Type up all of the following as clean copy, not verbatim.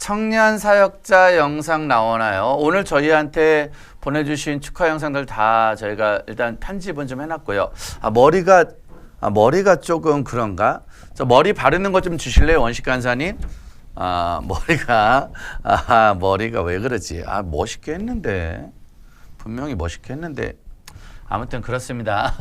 청년 사역자 영상 나오나요? 오늘 저희한테 보내주신 축하 영상들 다 저희가 일단 편집은 좀 해놨고요. 머리가 조금 그런가? 저 머리 바르는 것 좀 주실래요, 원식 간사님? 머리가 왜 그러지? 멋있게 했는데. 분명히 멋있게 했는데. 아무튼 그렇습니다.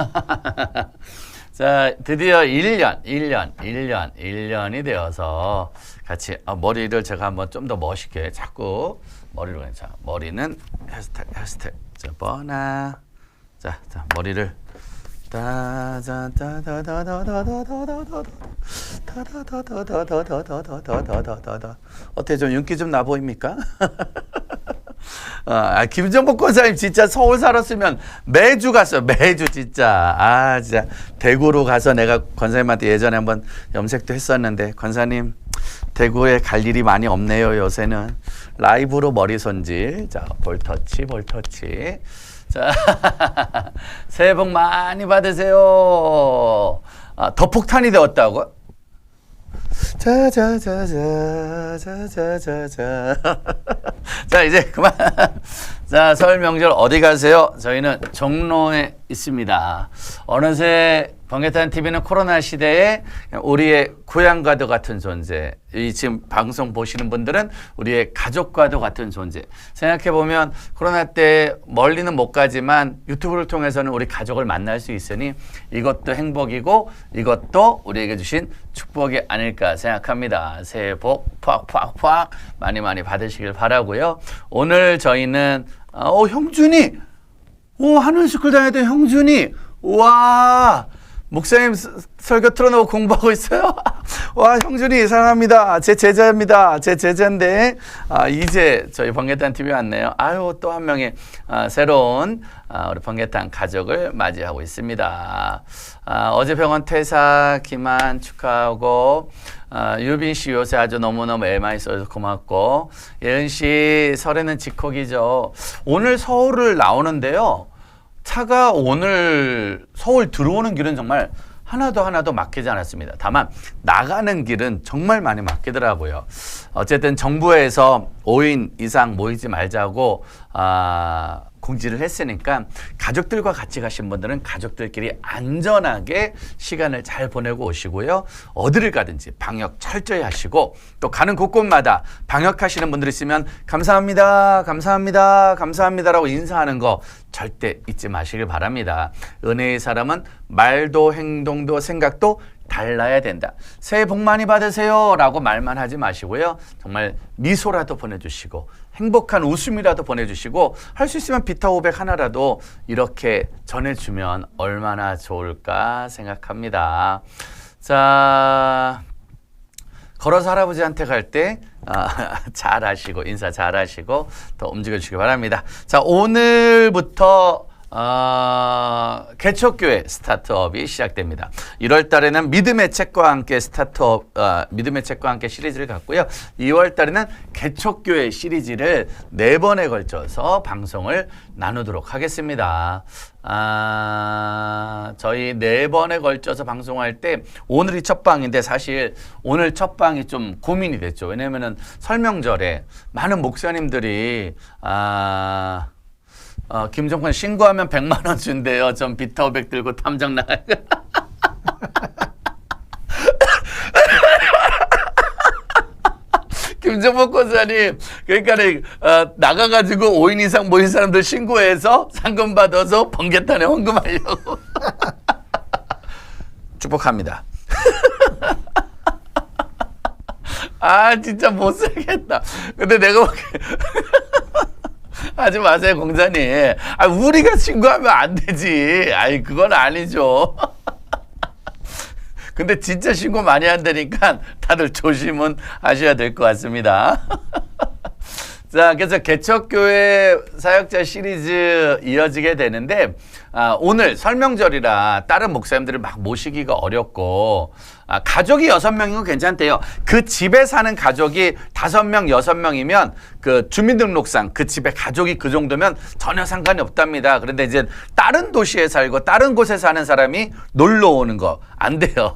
자, 드디어 1년이 되어서 같이 머리를 제가 한번 좀 더 멋있게 자꾸 머리로 자, 머리는 헤어스타일. 자, 뻔하. 자, 머리를 어때, 좀 윤기 좀 나 보입니까? 김정복 권사님 진짜 서울 살았으면 매주 갔어요. 매주 진짜. 진짜 대구로 가서 내가 권사님한테 예전에 한번 염색도 했었는데, 권사님 대구에 갈 일이 많이 없네요. 요새는 라이브로 머리 손질. 자, 볼터치. 자, 새해 복 많이 받으세요. 더 폭탄이 되었다고? 자, 이제 그만. 자, 설 명절 어디 가세요? 저희는 종로에 있습니다. 어느새 번개탄 TV는 코로나 시대에 우리의 고향과도 같은 존재, 이 지금 방송 보시는 분들은 우리의 가족과도 같은 존재. 생각해보면 코로나 때 멀리는 못 가지만 유튜브를 통해서는 우리 가족을 만날 수 있으니 이것도 행복이고 이것도 우리에게 주신 축복이 아닐까 생각합니다. 새해 복 팍팍팍 많이 받으시길 바라고요. 오늘 저희는 형준이, 하늘스쿨 다녔던 형준이, 와, 목사님 설교 틀어놓고 공부하고 있어요? 와, 형준이 사랑합니다. 제 제자입니다. 제 제자인데 이제 저희 번개탄 TV에 왔네요. 또 한 명의 새로운 우리 번개탄 가족을 맞이하고 있습니다. 어제 병원 퇴사 기만 축하하고, 유빈 씨 요새 아주 너무너무 애 많이 써서 고맙고, 예은 씨 설에는 직콕이죠. 오늘 서울을 나오는데요. 차가 오늘 서울 들어오는 길은 정말 하나도 막히지 않았습니다. 다만 나가는 길은 정말 많이 막히더라고요. 어쨌든 정부에서 5인 이상 모이지 말자고 공지를 했으니까 가족들과 같이 가신 분들은 가족들끼리 안전하게 시간을 잘 보내고 오시고요. 어디를 가든지 방역 철저히 하시고, 또 가는 곳곳마다 방역하시는 분들 있으면 감사합니다라고 인사하는 거 절대 잊지 마시길 바랍니다. 은혜의 사람은 말도 행동도 생각도 달라야 된다. 새해 복 많이 받으세요 라고 말만 하지 마시고요. 정말 미소라도 보내주시고 행복한 웃음이라도 보내주시고, 할 수 있으면 비타 500 하나라도 이렇게 전해주면 얼마나 좋을까 생각합니다. 자, 걸어서 할아버지한테 갈 때 잘하시고 인사 잘하시고 더 움직여주시기 바랍니다. 자, 오늘부터 개척교회 스타트업이 시작됩니다. 1월 달에는 믿음의 책과 함께 믿음의 책과 함께 시리즈를 갖고요. 2월 달에는 개척교회 시리즈를 4번에 걸쳐서 방송을 나누도록 하겠습니다. 저희 4번에 걸쳐서 방송할 때 오늘이 첫 방인데, 사실 오늘 첫 방이 좀 고민이 됐죠. 왜냐면은 설명절에 많은 목사님들이 김정권 신고하면 100만 원 준대요. 전 비타 500 들고 탐정 나가요. 김정복 권사님, 그러니까 나가가지고 5인 이상 모인 사람들 신고해서 상금 받아서 번개탄에 헌금하려고. 축복합니다. 진짜 못 살겠다. 근데 내가 하지 마세요, 공자님. 우리가 신고하면 안 되지. 그건 아니죠. 근데 진짜 신고 많이 한다니까 다들 조심은 하셔야 될 것 같습니다. 자, 그래서 개척교회 사역자 시리즈 이어지게 되는데, 오늘 설명절이라 다른 목사님들을 막 모시기가 어렵고, 가족이 6명이면 괜찮대요. 그 집에 사는 가족이 5명, 6명이면 그 주민등록상 그 집에 가족이 그 정도면 전혀 상관이 없답니다. 그런데 이제 다른 도시에 살고 다른 곳에 사는 사람이 놀러 오는 거 안 돼요.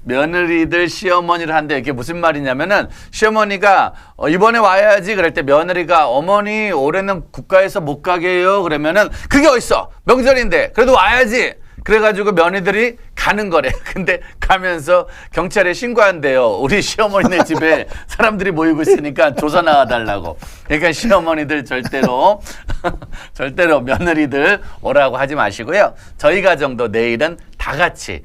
며느리들 시어머니를 한대. 이게 무슨 말이냐면은 시어머니가 이번에 와야지 그럴 때 며느리가 어머니 올해는 국가에서 못 가게 해요. 그러면은 그게 어딨어? 명절인데 그래도 와야지. 그래가지고 며느리들이 가는 거래. 근데 가면서 경찰에 신고한대요. 우리 시어머니네 집에 사람들이 모이고 있으니까 조사 나와달라고. 그러니까 시어머니들 절대로 며느리들 오라고 하지 마시고요. 저희 가정도 내일은 다 같이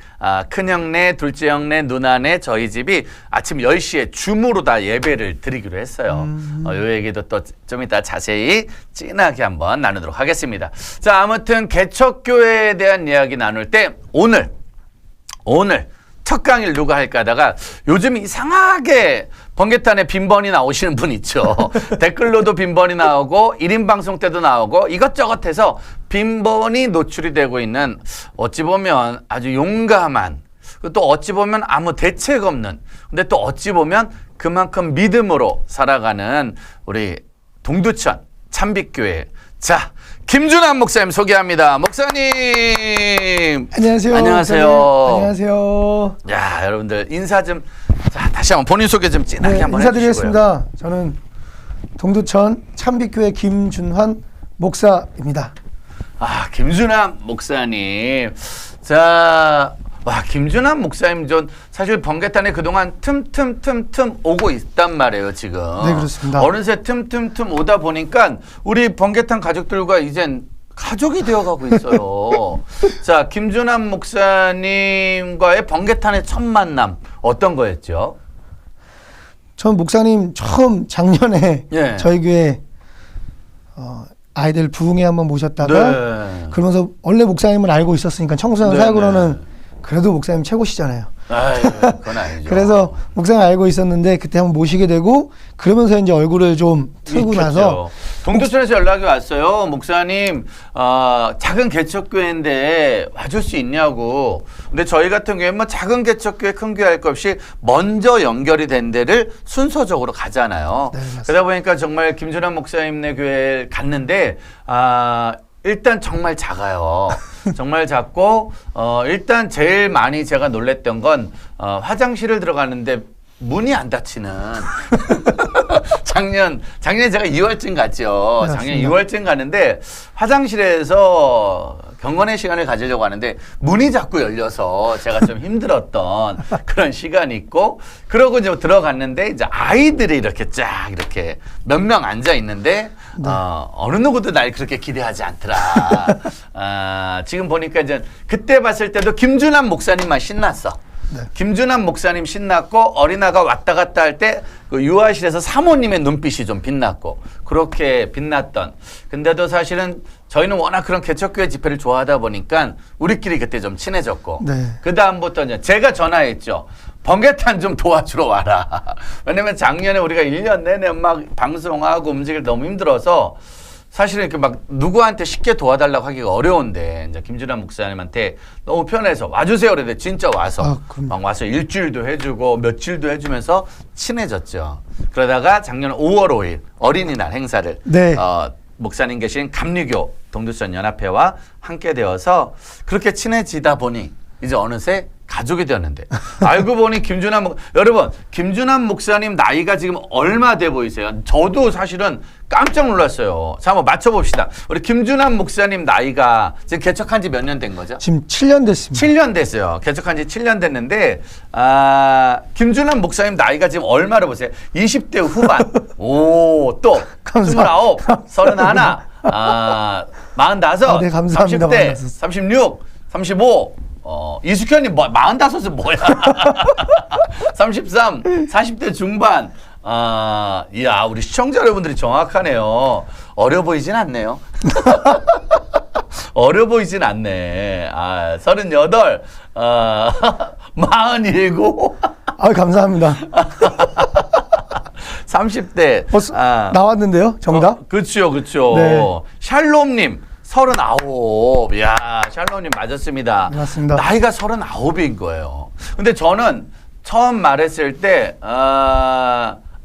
큰형네, 둘째형네, 누나네 저희 집이 아침 10시에 줌으로 다 예배를 드리기로 했어요. 요 얘기도 또 좀 이따 자세히 진하게 한번 나누도록 하겠습니다. 자, 아무튼 개척교회에 대한 이야기 나눌 때 오늘 첫 강의를 누가 할까 하다가 요즘 이상하게 번개탄에 빈번히 나오시는 분 있죠. 댓글로도 빈번히 나오고 1인 방송 때도 나오고 이것저것 해서 빈번히 노출이 되고 있는 어찌 보면 아주 용감한 또 어찌 보면 아무 대책 없는 근데 또 어찌 보면 그만큼 믿음으로 살아가는 우리 동두천 참빛교회 자 김준환 목사님 소개합니다. 목사님. 안녕하세요. 안녕하세요. 목사님. 안녕하세요. 야, 여러분들 인사 좀 자, 다시 한번 본인 소개 좀 진하게 한번 인사드리겠습니다. 해주시고요. 저는 동두천 참빛교회 김준환 목사입니다. 아, 김준환 목사님. 자, 와, 김준환 목사님 전 사실 번개탄에 그동안 틈틈 오고 있단 말이에요, 지금. 네, 그렇습니다. 어느새 틈틈 오다 보니까 우리 번개탄 가족들과 이젠 가족이 되어가고 있어요. 자, 김준환 목사님과의 번개탄의 첫 만남 어떤 거였죠? 전 목사님 처음 작년에 예. 저희 교회 아이들 부흥회 한번 모셨다가 네. 그러면서 원래 목사님을 알고 있었으니까 청소년 네, 사역으로는 그래도 목사님 최고시잖아요. 아유, 그건 아니죠. 그래서 목사님 알고 있었는데 그때 한번 모시게 되고 그러면서 이제 얼굴을 좀 틀고 있겠죠. 나서 동두천에서 연락이 왔어요. 목사님, 작은 개척교회인데 와줄 수 있냐고. 근데 저희 같은 경우에 뭐 작은 개척교회, 큰 교회 할 것 없이 먼저 연결이 된 데를 순서적으로 가잖아요. 네, 맞습니다. 그러다 보니까 정말 김준환 목사님네 교회에 갔는데, 일단 정말 작아요. 정말 작고, 일단 제일 많이 제가 놀랬던 건, 화장실을 들어가는데 문이 안 닫히는. 작년에 제가 2월쯤 갔죠. 네, 작년 맞습니다. 2월쯤 가는데 화장실에서 경건의 시간을 가지려고 하는데 문이 자꾸 열려서 제가 좀 힘들었던 그런 시간이 있고 그러고 이제 들어갔는데 이제 아이들이 이렇게 쫙 이렇게 몇 명 앉아 있는데 네. 어느 누구도 날 그렇게 기대하지 않더라. 지금 보니까 이제 그때 봤을 때도 김준환 목사님만 신났어. 네. 김준환 목사님 신났고 어린아가 왔다 갔다 할 때 그 유아실에서 사모님의 눈빛이 좀 빛났고 그렇게 빛났던 근데도 사실은 저희는 워낙 그런 개척교회 집회를 좋아하다 보니까 우리끼리 그때 좀 친해졌고 네. 그 다음부터 이제 제가 전화했죠. 번개탄 좀 도와주러 와라. 왜냐면 작년에 우리가 1년 내내 막 방송하고 움직일 너무 힘들어서 사실은 이렇게 막 누구한테 쉽게 도와달라고 하기가 어려운데 이제 김준환 목사님한테 너무 편해서 와주세요 그랬는데 진짜 와서 막 와서 일주일도 해주고 며칠도 해주면서 친해졌죠. 그러다가 작년 5월 5일 어린이날 행사를 네. 목사님 계신 감리교 동두천 연합회와 함께 되어서 그렇게 친해지다 보니 이제 어느새 가족이 되었는데 알고 보니 여러분 김준환 목사님 나이가 지금 얼마 돼 보이세요? 저도 사실은 깜짝 놀랐어요. 자, 한번 맞춰봅시다. 우리 김준환 목사님 나이가 지금 개척한 지 몇 년 된 거죠? 지금 7년 됐습니다. 7년 됐어요. 개척한 지 7년 됐는데 김준환 목사님 나이가 지금 얼마로 보세요? 20대 후반. 오, 또 29, 31, 45, 네, 감사합니다. 30대, 36, 35. 이숙현이 뭐45은 뭐야? 33, 40대 중반. 이야, 우리 시청자 여러분들이 정확하네요. 어려 보이진 않네요. 어려 보이진 않네. 38, 47. 감사합니다. 30대. 나왔는데요, 정답? 그렇죠. 네. 샬롬님, 39. 야, 샬롬님 맞았습니다. 맞습니다. 나이가 39인 거예요. 근데 저는 처음 말했을 때,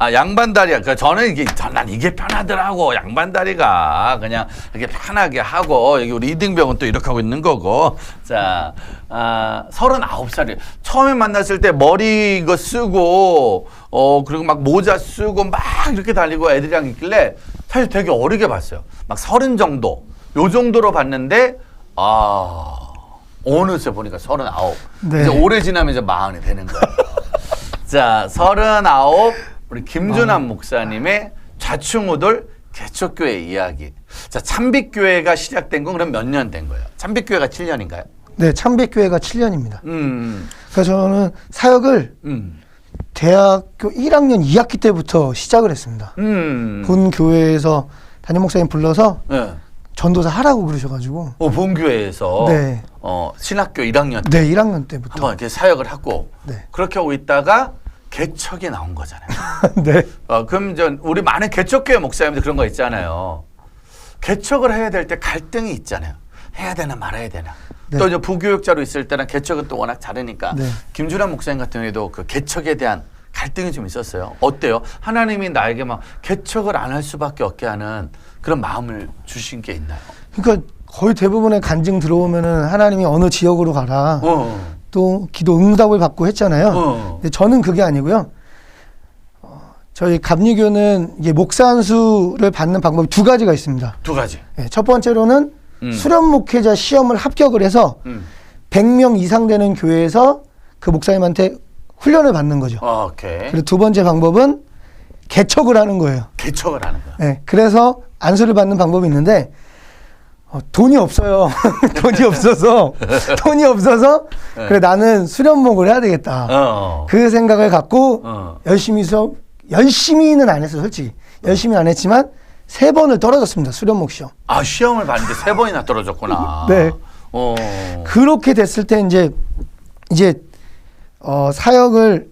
양반다리야. 그러니까 저는 난 이게 편하더라고. 양반다리가. 그냥 이렇게 편하게 하고, 여기 우리 이등병은 또 이렇게 하고 있는 거고. 자, 39살이에요. 처음에 만났을 때 머리 이거 쓰고, 그리고 막 모자 쓰고 막 이렇게 달리고 애들이랑 있길래 사실 되게 어리게 봤어요. 막 30 정도. 요 정도로 봤는데, 어느새 보니까 39. 네. 이제 오래 지나면 이제 40이 되는 거예요. 자, 39. 우리 김준환 목사님의 좌충우돌 개척교회 이야기. 자, 참빛교회가 시작된 건 그럼 몇 년 된 거예요? 참빛교회가 7년인가요? 네, 참빛교회가 7년입니다. 음. 그래서 저는 사역을 대학교 1학년 2학기 때부터 시작을 했습니다. 본 교회에서 담임 목사님 불러서 네. 전도사 하라고 그러셔가지고. 본교회에서 네. 신학교 1학년 네, 1학년 때부터. 한번 이렇게 사역을 하고 네. 그렇게 하고 있다가 개척이 나온 거잖아요. 네. 그럼 우리 많은 개척교회 목사님들 그런 거 있잖아요. 개척을 해야 될 때 갈등이 있잖아요. 해야 되나 말아야 되나. 네. 또 이제 부교육자로 있을 때는 개척은 또 워낙 잘하니까 네. 김준환 목사님 같은 경우에도 그 개척에 대한 갈등이 좀 있었어요. 어때요? 하나님이 나에게 막 개척을 안 할 수밖에 없게 하는 그런 마음을 주신 게 있나요? 그러니까 거의 대부분의 간증 들어오면은 하나님이 어느 지역으로 가라. 또 기도 응답을 받고 했잖아요. 근데 저는 그게 아니고요. 저희 감리교는 이게 목사 안수를 받는 방법이 두 가지가 있습니다. 두 가지. 네, 첫 번째로는 수련 목회자 시험을 합격을 해서 100명 이상 되는 교회에서 그 목사님한테 훈련을 받는 거죠. 오케이. 그리고 두 번째 방법은 개척을 하는 거예요. 개척을 하는 거야. 네, 그래서 안수를 받는 방법이 있는데 돈이 없어요. 돈이 없어서 네. 그래 나는 수련목을 해야 되겠다. 그 생각을 갖고 열심히는 안 했어요, 솔직히. 열심히 안 했지만 3번을 떨어졌습니다. 수련목 시험. 시험을 봤는데 3번이나 떨어졌구나. 네. 그렇게 됐을 때 이제 사역을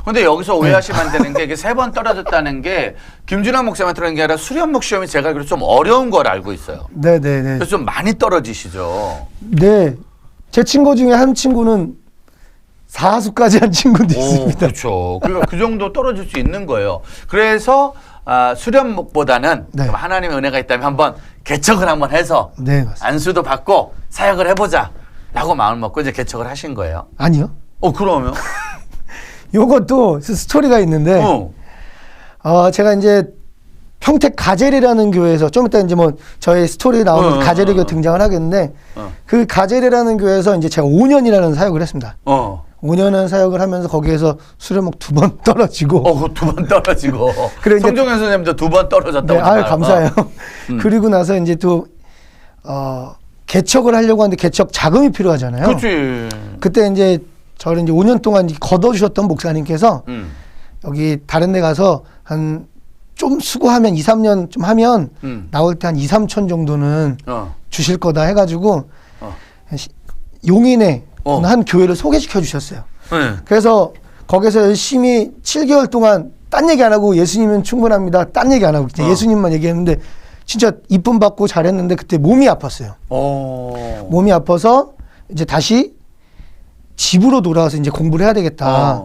근데 여기서 오해하시면 안 되는 게 이게 3번 떨어졌다는 게 김준환 목사님한테 그런 게 아니라 수련목 시험이 제가 알기로 좀 어려운 걸 알고 있어요. 네네네. 그래서 좀 많이 떨어지시죠. 네. 제 친구 중에 한 친구는 4수까지 한 친구도 있습니다. 그렇죠. 그러니까 그 정도 떨어질 수 있는 거예요. 그래서 수련목보다는 네. 하나님의 은혜가 있다면 한번 개척을 한번 해서 네, 맞습니다. 안수도 받고 사역을 해보자 라고 마음을 먹고 이제 개척을 하신 거예요. 아니요. 그러면? 요것도 스토리가 있는데 제가 이제 평택 가젤이라는 교회에서 좀 이따 이제 뭐 저의 스토리에 나오는 가젤의 교회 등장을 하겠는데 그 가젤이라는 교회에서 이제 제가 5년이라는 사역을 했습니다. 5년은 사역을 하면서 거기에서 수련목 2번 떨어지고. 그 2번 떨어지고. 그래 이제 성종현 선생님도 2번 떨어졌다고. 네, 감사해요. 그리고 나서 이제 또 개척을 하려고 하는데 개척 자금이 필요하잖아요. 그렇지. 그때 이제 저를 이제 5년 동안 걷어주셨던 목사님께서 여기 다른 데 가서 한 좀 수고하면 2, 3년 좀 하면 나올 때 한 2, 3천 정도는 주실 거다 해가지고 용인에 한 교회를 소개시켜 주셨어요. 네. 그래서 거기서 열심히 7개월 동안 딴 얘기 안 하고 예수님은 충분합니다. 딴 얘기 안 하고 그냥 예수님만 얘기했는데 진짜 이쁨 받고 잘했는데 그때 몸이 아팠어요. 몸이 아파서 이제 다시 집으로 돌아와서 이제 공부를 해야 되겠다.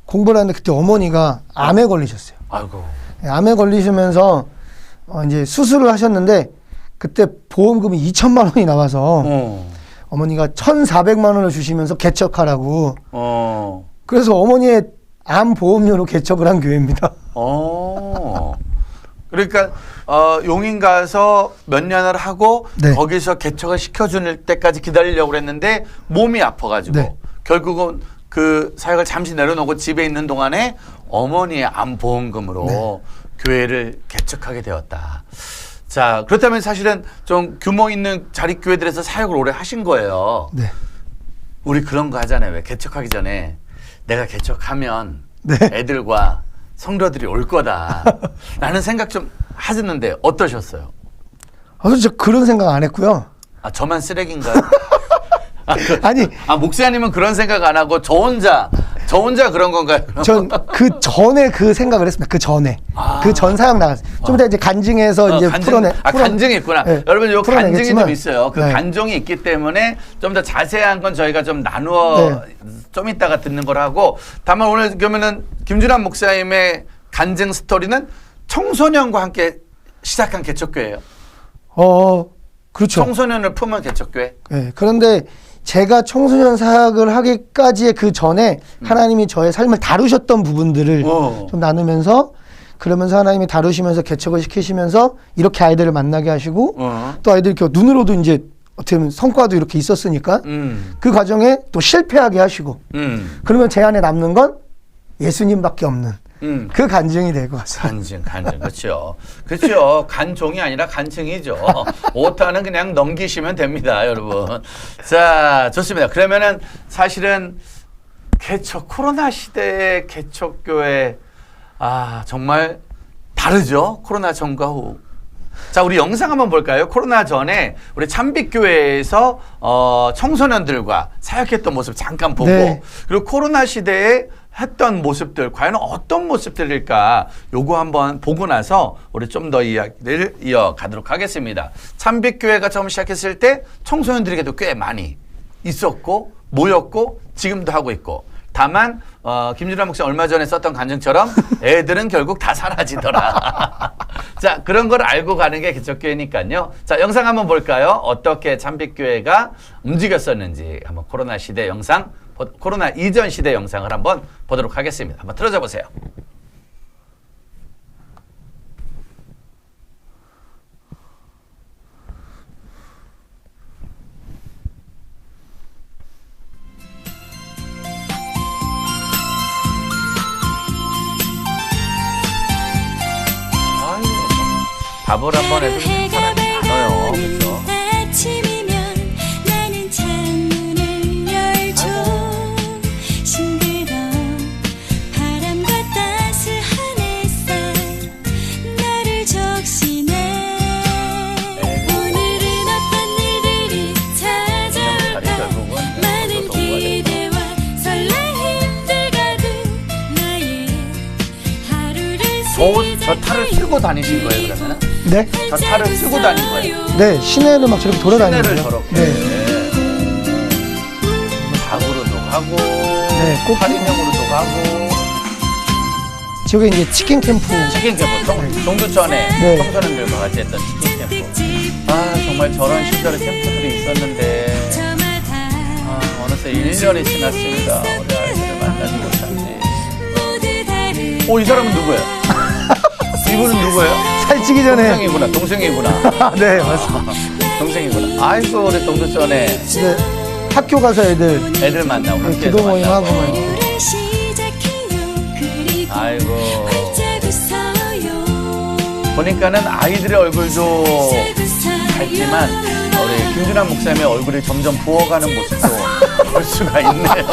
공부를 하는데 그때 어머니가 암에 걸리셨어요. 아이고. 암에 걸리시면서 이제 수술을 하셨는데 그때 보험금이 2천만 원이 나와서 어머니가 1,400만 원을 주시면서 개척하라고. 그래서 어머니의 암 보험료로 개척을 한 교회입니다. 그러니까 용인 가서 몇 년을 하고 네. 거기서 개척을 시켜줄 때까지 기다리려고 그랬는데 몸이 아파가지고 네. 결국은 그 사역을 잠시 내려놓고 집에 있는 동안에 어머니의 암 보험금으로 교회를 개척하게 되었다. 자, 그렇다면 사실은 좀 규모 있는 자립교회들에서 사역을 오래 하신 거예요. 네. 우리 그런 거 하잖아요. 왜 개척하기 전에 내가 개척하면 네. 애들과 성도들이 올 거다 라는 생각 좀 하셨는데 어떠셨어요? 진짜 그런 생각 안 했고요. 저만 쓰레기인가요? 아니 목사님은 그런 생각 안 하고 저 혼자 저 혼자 그런 건가요? 전 그 전에 그 생각을 했습니다. 그 전에. 그 전 사역 나갔어요. 좀 이따 이제 간증해서 이제 간증이 있구나. 네, 여러분, 요 간증이 좀 있어요. 그 네. 간증이 있기 때문에 좀 더 자세한 건 저희가 좀 나누어 좀 이따가 듣는 걸 하고, 다만 오늘 그러면은 김준환 목사님의 간증 스토리는 청소년과 함께 시작한 개척교회예요. 그렇죠. 청소년을 품은 개척교회. 네, 그런데 제가 청소년 사역을 하기까지의 그 전에 하나님이 저의 삶을 다루셨던 부분들을 좀 나누면서, 그러면서 하나님이 다루시면서 개척을 시키시면서 이렇게 아이들을 만나게 하시고 또 아이들이 눈으로도 이제 어떻게 보면 성과도 이렇게 있었으니까 그 과정에 또 실패하게 하시고 그러면 제 안에 남는 건 예수님밖에 없는 그 간증이 될 것 같습니다. 간증. 그렇죠. 그렇죠. 간종이 아니라 간증이죠. 오타는 그냥 넘기시면 됩니다, 여러분. 자, 좋습니다. 그러면은 사실은 코로나 시대의 개척교회, 정말 다르죠. 코로나 전과 후. 자, 우리 영상 한번 볼까요? 코로나 전에 우리 참빛교회에서 청소년들과 사역했던 모습 잠깐 보고, 네. 그리고 코로나 시대에 했던 모습들 과연 어떤 모습들일까, 요거 한번 보고 나서 우리 좀 더 이야기를 이어가도록 하겠습니다. 참빛교회가 처음 시작했을 때 청소년들에게도 꽤 많이 있었고 모였고 지금도 하고 있고, 다만 김준환 목사 얼마 전에 썼던 간증처럼 애들은 결국 다 사라지더라. 자, 그런 걸 알고 가는 게 개척교회니까요. 자, 영상 한번 볼까요? 어떻게 참빛교회가 움직였었는지 한번 코로나 시대 영상, 코로나 이전 시대 영상을 한번 보도록 하겠습니다. 한번 틀어줘 보세요. 밥을 한번 해도 사람이 많아요. 그렇죠? 아침이면 나는 창문을 열죠. 싱그러운 바람과 따스한 햇살 나를 적시네. 오늘은 어떤 일들이 찾아올까. 많은 기대와 설레임들 가득 나의 하루를 저 차를 쓰고 다니신 거예요, 그러면은? 네? 저 차를 쓰고 다닌 거예요? 네, 시내를 막 저렇게 돌아다니는 시내를 거예요. 저렇게. 네. 닭으로도 가고, 네, 꼭 파리명으로도 가고. 저게 이제 치킨 캠프. 치킨 캠프, 동두천에 네. 청소년들과 같이 했던 치킨 캠프. 정말 저런 시절에 캠프들이 있었는데, 어느새 1년이 지났습니다. 우리 아이들을 만나지 못한지. 이 사람은 누구예요? 이분은 누구예요? 살찌기 전에. 동생이구나. 네, 맞습니다. 동생이구나. 아이고, 우리 동두천에 이제 학교 가서 애들 만나고, 네, 학교에서 기도 모임 하고 만나고. 막. 아이고. 보니까는 아이들의 얼굴도 밝지만 우리 김준환 목사님의 얼굴이 점점 부어가는 모습도 볼 수가 있네요.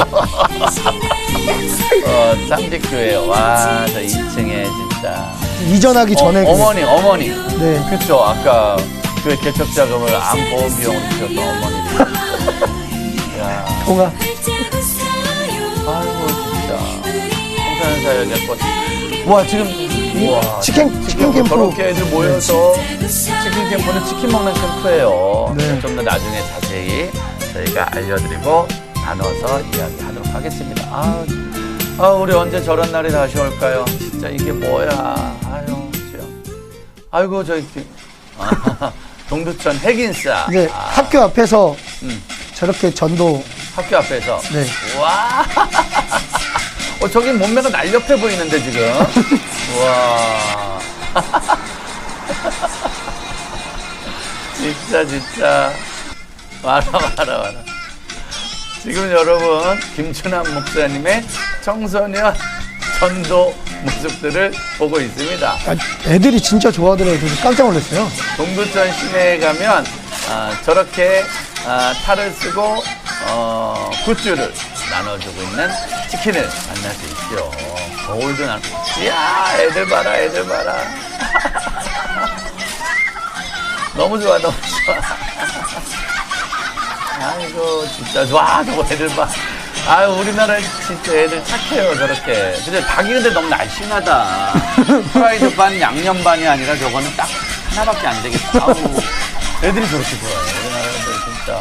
쌍빛교회. 와, 저 2층에 진짜. 이전하기 전에. 어머니. 네. 그쵸. 아까 교회 개척 자금을 암보험 비용으로 주셨던 어머니. 야. 동아. 아이고, 진짜. 청소년 사역의 꽃. 와, 지금. 우와, 치킨 캠프. 저렇게 애들 모여서 치킨 캠프는 치킨 먹는 캠프예요. 네. 좀 더 나중에 자세히 저희가 알려드리고 나눠서 이야기하도록 하겠습니다. 우리 언제 저런 날이 다시 올까요? 진짜 이게 뭐야? 아유, 진짜. 아이고, 저기 동두천 핵인싸. 네, 학교 앞에서 저렇게 전도. 학교 앞에서. 네. 와. 저기 몸매가 날렵해 보이는데 지금. 와. 진짜. 와라. 지금 여러분, 김준환 목사님의 청소년 전도 모습들을 보고 있습니다. 애들이 진짜 좋아하더라고요. 그래서 깜짝 놀랐어요. 동두천 시내에 가면 저렇게 탈을 쓰고 굿즈를 나눠주고 있는 치킨을 만날 수 있죠. 거울도 이야, 애들 봐라. 너무 좋아. 아이고, 진짜 좋아. 저거 애들 봐. 아유, 우리나라 진짜 애들 착해요, 저렇게. 근데 닭이 근데 너무 날씬하다. 프라이드 반, 양념 반이 아니라 저거는 딱 하나밖에 안 되겠다. 아우, 애들이 저렇게 좋아요. 우리나라 애들 진짜.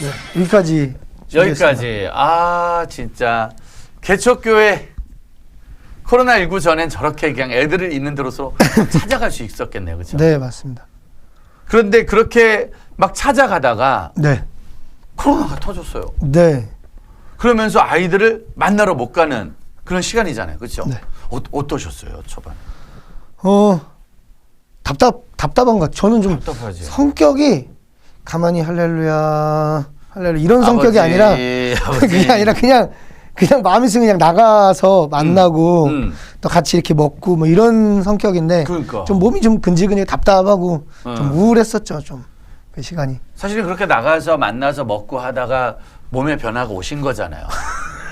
네, 여기까지. 여기까지. 아, 진짜. 개척교회 코로나19 전엔 저렇게 그냥 애들을 있는 대로서 찾아갈 수 있었겠네요. 그렇죠? 네, 맞습니다. 그런데 그렇게 막 찾아가다가 네. 코로나가 터졌어요. 네. 그러면서 아이들을 만나러 못 가는 그런 시간이잖아요. 그렇죠? 네. 어떠셨어요, 초반에? 답답한 것. 저는 좀 답답하지. 성격이 가만히 할렐루야 이런 성격이 아니라 그게 아니라 그냥 마음이 있으면 그냥 나가서 만나고 또 같이 이렇게 먹고 뭐 이런 성격인데 그러니까. 좀 몸이 좀 근질근질 답답하고 좀 우울했었죠. 좀 그 시간이. 사실은 그렇게 나가서 만나서 먹고 하다가 몸에 변화가 오신 거잖아요.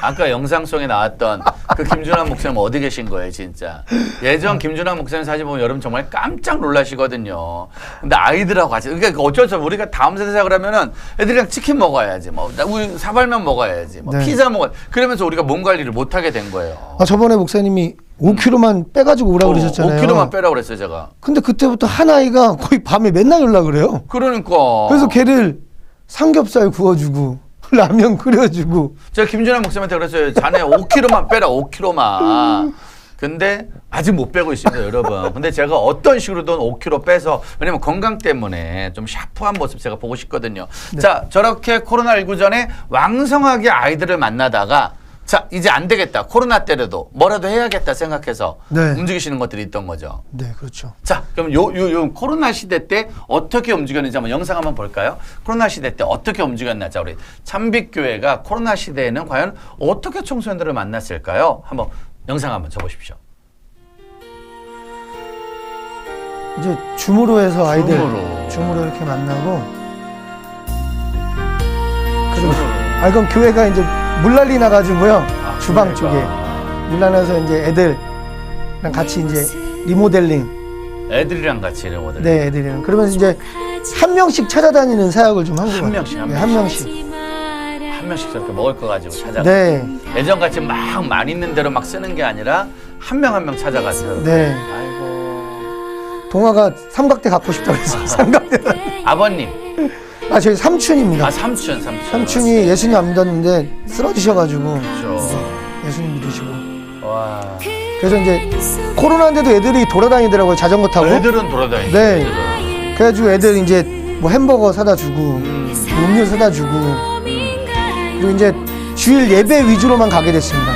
아까 영상 속에 나왔던 그 김준환 목사님 어디 계신 거예요, 진짜. 예전 김준환 목사님 사진 보면 여러분 정말 깜짝 놀라시거든요. 근데 아이들하고 같이, 그러니까 어쩔 수 없이 우리가 다음 세대 그러면은 애들이랑 치킨 먹어야지, 뭐, 우리 사발면 먹어야지, 뭐, 네. 피자 먹어야지. 그러면서 우리가 몸 관리를 못 하게 된 거예요. 저번에 목사님이 5kg만 빼가지고 오라고 그러셨잖아요. 5kg만 빼라고 그랬어요, 제가. 근데 그때부터 한 아이가 거의 밤에 맨날 연락을 그래요. 그러니까. 그래서 걔를 삼겹살 구워주고 라면 끓여주고. 제가 김준환 목사님한테 그랬어요. 자네 5kg만 빼라, 5kg만. 근데 아직 못 빼고 있습니다, 여러분. 근데 제가 어떤 식으로든 5kg 빼서, 왜냐면 건강 때문에 좀 샤프한 모습 제가 보고 싶거든요. 네. 자, 저렇게 코로나19 전에 왕성하게 아이들을 만나다가 자, 이제 안 되겠다. 코로나 때라도 뭐라도 해야겠다 생각해서 네. 움직이시는 것들이 있던 거죠. 네, 그렇죠. 자, 그럼 요 코로나 시대 때 어떻게 움직였는지 한번 영상 한번 볼까요? 코로나 시대 때 어떻게 움직였나? 자, 우리 참빛교회가 코로나 시대에는 과연 어떻게 청소년들을 만났을까요? 한번 영상 한번 줘보십시오. 이제 줌으로 해서 아이들 줌으로. 줌으로 이렇게 만나고. 그리고 그럼 교회가 이제 물난리 나가지고요. 주방 교회가. 쪽에 물난리나서 이제 애들랑 같이 이제 리모델링. 애들이랑 같이 이런 네, 애들이랑. 그러면서 이제 한 명씩 찾아다니는 사역을 좀 한 거예요. 한 명씩, 한 네, 한 명씩. 한 명씩 저렇게 먹을 거 가지고 찾아가. 네, 예전같이 막 많이 있는 대로 막 쓰는 게 아니라 한 명 한 명 찾아가세요. 네. 아이고. 동아가 삼각대 갖고 싶다고 그래서 삼각대. 아버님. 저희 삼촌입니다. 아, 삼촌. 삼촌이 예수님 안 믿었는데 쓰러지셔가지고 그렇죠. 예수님 믿으시고. 와. 그래서 이제 코로나인데도 애들이 돌아다니더라고요. 자전거 타고. 애들은 돌아다니죠. 네. 애들은. 그래가지고 애들 이제 뭐 햄버거 사다 주고 음료 사다 주고 그리고 이제 주일 예배 위주로만 가게 됐습니다.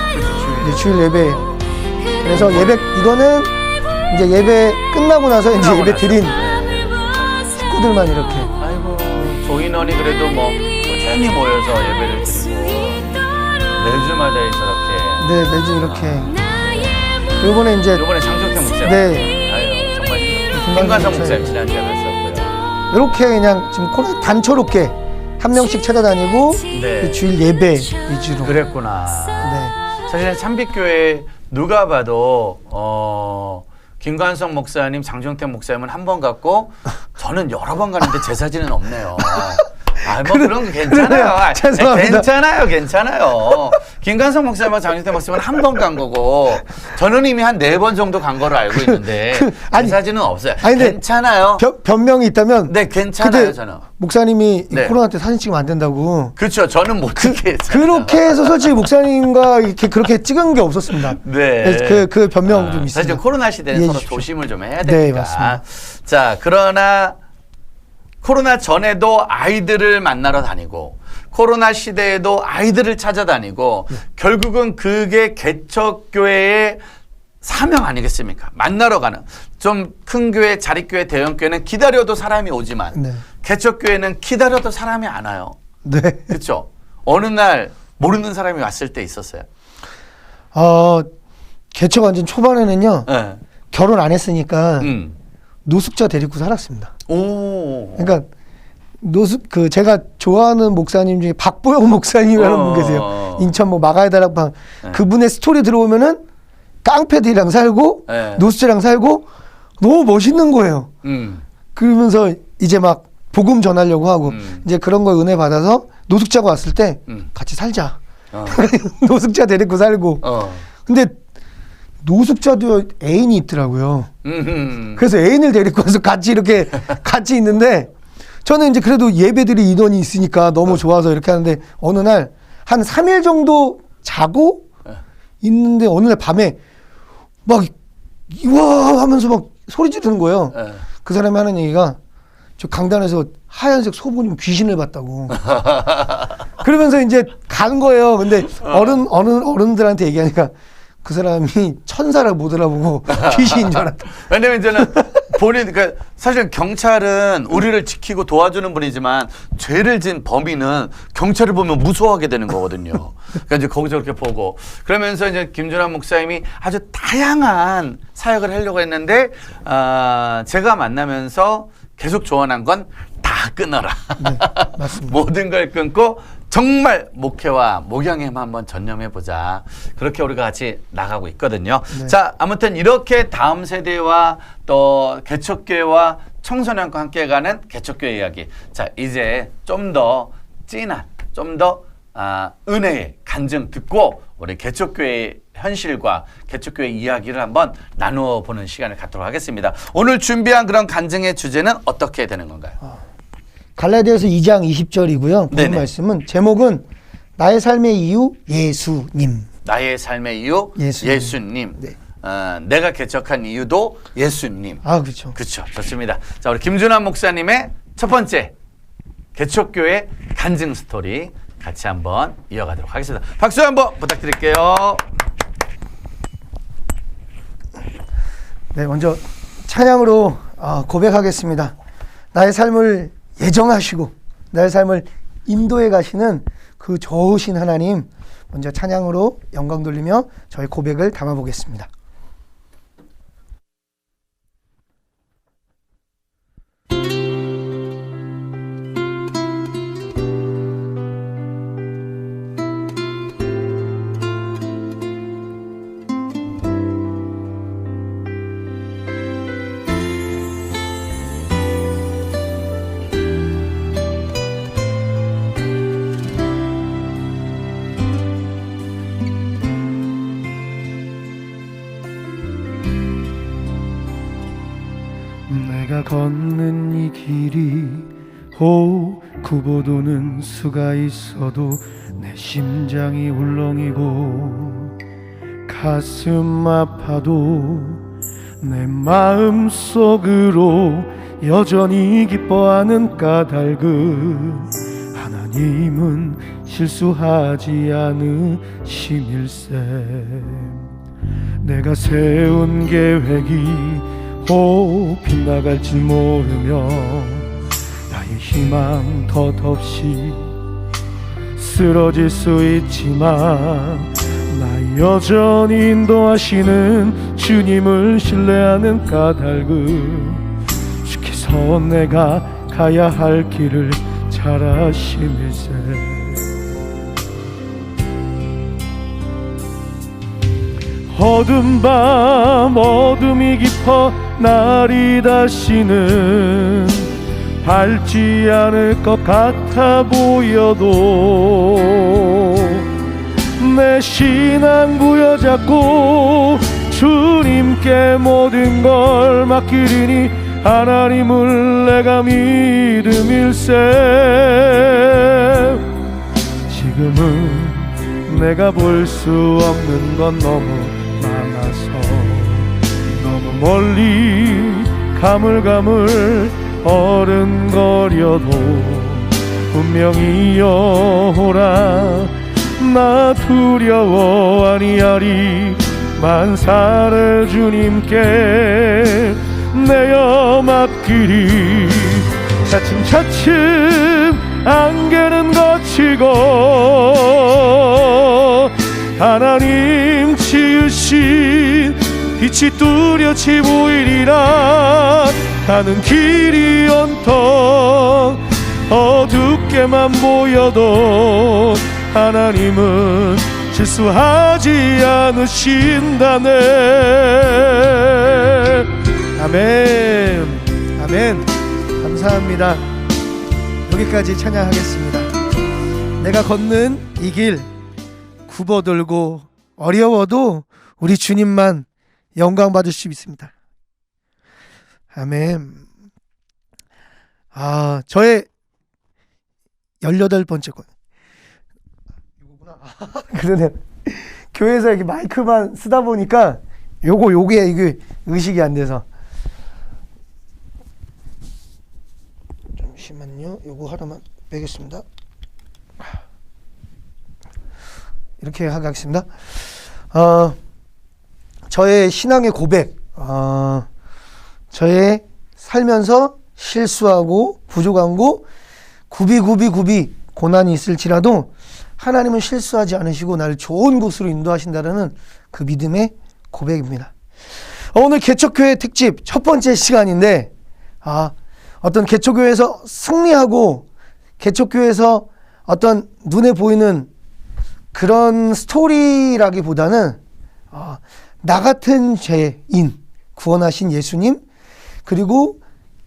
이제 주일 예배. 그래서 예배 이거는 이제 예배 끝나고 나서 이제 예배 드린 식구들만 이렇게. 아이고, 조인원이 그래도 뭐 꾸준히 모여서 예배를 드리고 매주마다 저렇게. 네, 매주 이렇게. 요번에 이제 이번에 장종태 목사님. 네. 아유, 정말 김관성 김관성 목사님 목사님. 지난주에 뵀었고요. 이렇게 그냥 지금 코로나 단초롭게 한 명씩 찾아다니고 네. 그 주일 예배 위주로. 그랬구나. 네. 사실은 참빛교회 누가 봐도 김관성 목사님, 장종태 목사님은 한 번 갔고 저는 여러 번 갔는데 제 사진은 없네요. 아, 뭐 그런 거 괜찮아요. 그래요. 아, 죄송합니다. 괜찮아요. 김관성 목사님과 장종태 목사님은 한 번 간 거고 저는 이미 한 4번 정도 간 거로 알고 있는데 아니, 제 사진은 없어요. 아니, 근데 괜찮아요. 변명이 있다면 네, 괜찮아요, 그때 저는. 목사님이 이 네. 코로나 때 사진 찍으면 안 된다고. 그렇죠. 저는 못 찍게 했어요. 그렇게 해서 솔직히 목사님과 이렇게 그렇게 찍은 게 없었습니다. 네. 그래서 그 변명 좀 사실 있습니다. 코로나 시대는 이해해 서로 주십시오. 조심을 좀 해야 네, 되니까. 맞습니다. 자, 그러나 코로나 전에도 아이들을 만나러 다니고 코로나 시대에도 아이들을 찾아다니고 결국은 그게 개척교회의 사명 아니겠습니까? 만나러 가는. 좀 큰 교회, 자립교회, 대형교회는 기다려도 사람이 오지만 네. 개척교회는 기다려도 사람이 안 와요. 네. 그렇죠? 어느 날 모르는 사람이 왔을 때 있었어요. 개척 완전 초반에는요. 네. 결혼 안 했으니까 음. 노숙자 데리고 살았습니다. 오. 그러니까 제가 좋아하는 목사님 중에 박보영 목사님이라는 분 계세요. 인천 뭐 마가의 다락방. 네. 그분의 스토리 들어오면은 깡패들이랑 살고 네. 노숙자랑 살고 너무 멋있는 거예요. 그러면서 이제 막 복음 전하려고 하고 이제 그런 걸 은혜 받아서 노숙자가 왔을 때 같이 살자. 노숙자 데리고 살고. 근데 노숙자도 애인이 있더라고요. 그래서 애인을 데리고 와서 같이 이렇게 같이 있는데 저는 이제 그래도 예배드릴 인원이 있으니까 너무 좋아서 이렇게 하는데 어느 날 한 3일 정도 자고 있는데 어느 날 밤에 막 와 하면서 막 소리 지르는 거예요. 그 사람이 하는 얘기가 저 강단에서 하얀색 소보님 귀신을 봤다고. 그러면서 이제 가는 거예요. 근데 어른들한테 얘기하니까 그 사람이 천사를 못 알아보고 귀신인 줄 알았다. 왜냐면 이제는 그러니까 사실 경찰은 우리를 지키고 도와주는 분이지만 죄를 진 범인은 경찰을 보면 무서워하게 되는 거거든요. 그러니까 이제 거기서 그렇게 보고 그러면서 이제 김준환 목사님이 아주 다양한 사역을 하려고 했는데 제가 만나면서 계속 조언한 건 다 끊어라. 네, 맞습니다. 모든 걸 끊고 정말 목회와 목양에만 한번 전념해보자. 그렇게 우리가 같이 나가고 있거든요. 네. 자, 아무튼 이렇게 다음 세대와 또 개척교회와 청소년과 함께 가는 개척교회 이야기. 자, 이제 좀 더 진한, 좀 더 은혜의 간증 듣고 우리 개척교회의 현실과 개척교회 이야기를 한번 나누어 보는 시간을 갖도록 하겠습니다. 오늘 준비한 그런 간증의 주제는 어떻게 되는 건가요? 갈라디아서 2장 20절이고요. 네네. 본 말씀은 제목은 나의 삶의 이유 예수님. 나의 삶의 이유 예수님. 네. 내가 개척한 이유도 예수님. 아, 그렇죠. 그렇죠. 좋습니다. 자, 우리 김준환 목사님의 첫 번째 개척교회 간증 스토리 같이 한번 이어가도록 하겠습니다. 박수 한번 부탁드릴게요. 네, 먼저 찬양으로 고백하겠습니다. 나의 삶을 예정하시고 나의 삶을 인도해 가시는 그 좋으신 하나님, 먼저 찬양으로 영광 돌리며 저의 고백을 담아보겠습니다. 내가 걷는 이 길이 구보도는 수가 있어도 내 심장이 울렁이고 가슴 아파도 내 마음 속으로 여전히 기뻐하는 까닭은 하나님은 실수하지 않으심일세. 내가 세운 계획이 빗나갈지 모르며 나의 희망 덧없이 쓰러질 수 있지만 나 여전히 인도하시는 주님을 신뢰하는 까닭은 주께서 내가 가야 할 길을 잘 아심일세. 어두운 밤 어둠이 깊어 날이 다시는 밝지 않을 것 같아 보여도 내 신앙 부여잡고 주님께 모든 걸 맡기리니 하나님을 내가 믿음일세. 지금은 내가 볼 수 없는 건 너무 많아서 너무 멀리 가물가물 어른거려도 분명히 여호라 나 두려워 아니하리. 만사를 주님께 내어 맡기리. 차츰차츰 안개는 거치고 하나님 지으신 빛이 뚜렷이 보이리라. 가는 길이 온통 어둡게만 보여도 하나님은 실수하지 않으신다네. 아멘. 아멘. 감사합니다. 여기까지 찬양하겠습니다. 내가 걷는 이 길 굽어들고 어려워도 우리 주님만 영광 받을 수 있습니다. 아멘. 저의 18번째 거. 이거구나. 그러네. 교회에서 이렇게 마이크만 쓰다 보니까 요게 이게 의식이 안 돼서. 잠시만요. 요거 하나만 빼겠습니다. 이렇게 하겠습니다. 저의 신앙의 고백, 저의 살면서 실수하고 부족한 거 굽이 고난이 있을지라도 하나님은 실수하지 않으시고 나를 좋은 곳으로 인도하신다는 그 믿음의 고백입니다. 오늘 개척교회 특집 첫 번째 시간인데 어떤 개척교회에서 승리하고 개척교회에서 어떤 눈에 보이는 그런 스토리라기보다는 나 같은 죄인 구원하신 예수님, 그리고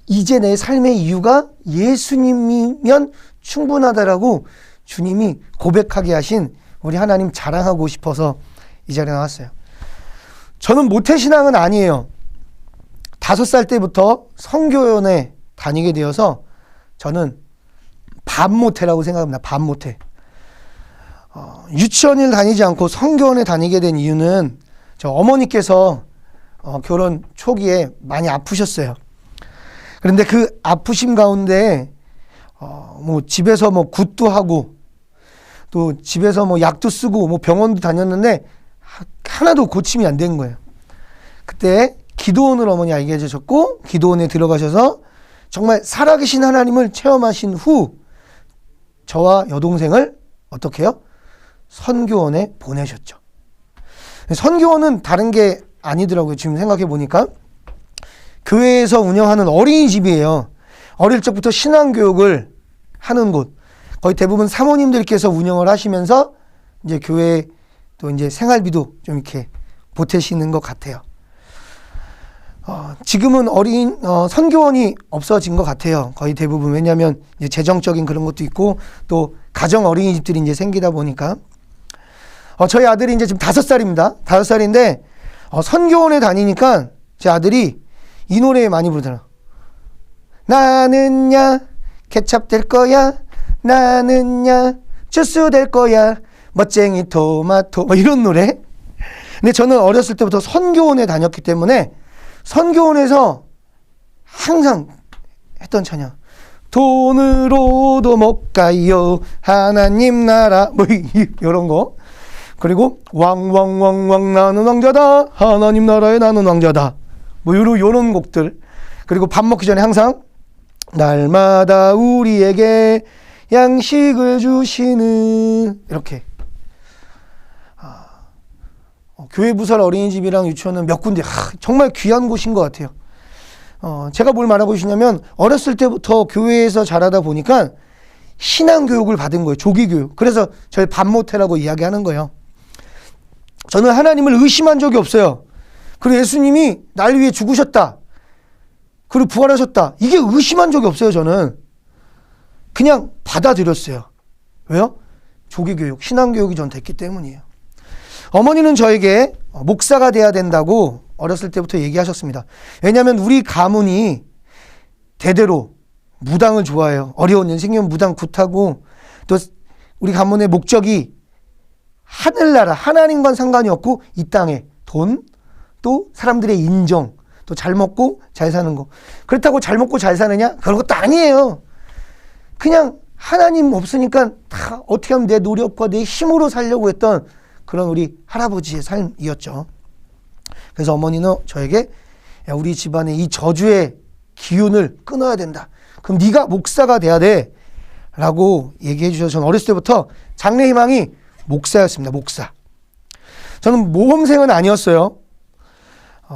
이제 내 삶의 이유가 예수님이면 충분하다라고 주님이 고백하게 하신 우리 하나님 자랑하고 싶어서 이 자리에 나왔어요. 저는 모태신앙은 아니에요. 5살 때부터 성교원에 다니게 되어서 저는 반모태라고 생각합니다. 반모태. 유치원을 다니지 않고 성교원에 다니게 된 이유는 저 어머니께서 결혼 초기에 많이 아프셨어요. 그런데 그 아프심 가운데 뭐 집에서 뭐 굿도 하고 또 집에서 뭐 약도 쓰고 뭐 병원도 다녔는데 하나도 고침이 안 된 거예요. 그때 기도원을 어머니 알게 해주셨고 기도원에 들어가셔서 정말 살아계신 하나님을 체험하신 후 저와 여동생을 어떻게 해요? 선교원에 보내셨죠. 선교원은 다른 게 아니더라고요. 지금 생각해 보니까 교회에서 운영하는 어린이집이에요. 어릴 적부터 신앙교육을 하는 곳. 거의 대부분 사모님들께서 운영을 하시면서 이제 교회 또 이제 생활비도 좀 이렇게 보태시는 것 같아요. 지금은 선교원이 없어진 것 같아요. 거의 대부분. 왜냐하면 이제 재정적인 그런 것도 있고 또 가정 어린이집들이 이제 생기다 보니까. 저희 아들이 이제 지금 5살입니다. 5살인데 선교원에 다니니까 제 아들이 이 노래 많이 부르잖아. 나는야 케찹 될 거야. 나는야 주스 될 거야. 멋쟁이 토마토 뭐 이런 노래. 근데 저는 어렸을 때부터 선교원에 다녔기 때문에 선교원에서 항상 했던 찬양. 돈으로도 못 가요 하나님 나라 뭐 이런 거. 그리고 왕왕왕왕 나는 왕자다 하나님 나라에 나는 왕자다 뭐 요런 곡들. 그리고 밥 먹기 전에 항상 날마다 우리에게 양식을 주시는 이렇게. 교회 부설 어린이집이랑 유치원은 몇 군데 정말 귀한 곳인 것 같아요. 제가 뭘 말하고 싶냐면 어렸을 때부터 교회에서 자라다 보니까 신앙교육을 받은 거예요. 조기교육. 그래서 저희 반모태라고 이야기하는 거예요. 저는 하나님을 의심한 적이 없어요. 그리고 예수님이 날 위해 죽으셨다. 그리고 부활하셨다. 이게 의심한 적이 없어요. 저는 그냥 받아들였어요. 왜요? 조기교육, 신앙교육이 전 됐기 때문이에요. 어머니는 저에게 목사가 돼야 된다고 어렸을 때부터 얘기하셨습니다. 왜냐하면 우리 가문이 대대로 무당을 좋아해요. 어려운 일 생기면 무당 굿하고 또 우리 가문의 목적이 하늘나라 하나님과는 상관이 없고 이 땅에 돈 또 사람들의 인정 또 잘 먹고 잘 사는 거. 그렇다고 잘 먹고 잘 사느냐? 그런 것도 아니에요. 그냥 하나님 없으니까 다 어떻게 하면 내 노력과 내 힘으로 살려고 했던 그런 우리 할아버지의 삶이었죠. 그래서 어머니는 저에게 야, 우리 집안의 이 저주의 기운을 끊어야 된다. 그럼 네가 목사가 돼야 돼. 라고 얘기해 주셔서 저는 어렸을 때부터 장래 희망이 목사였습니다. 목사. 저는 모범생은 아니었어요.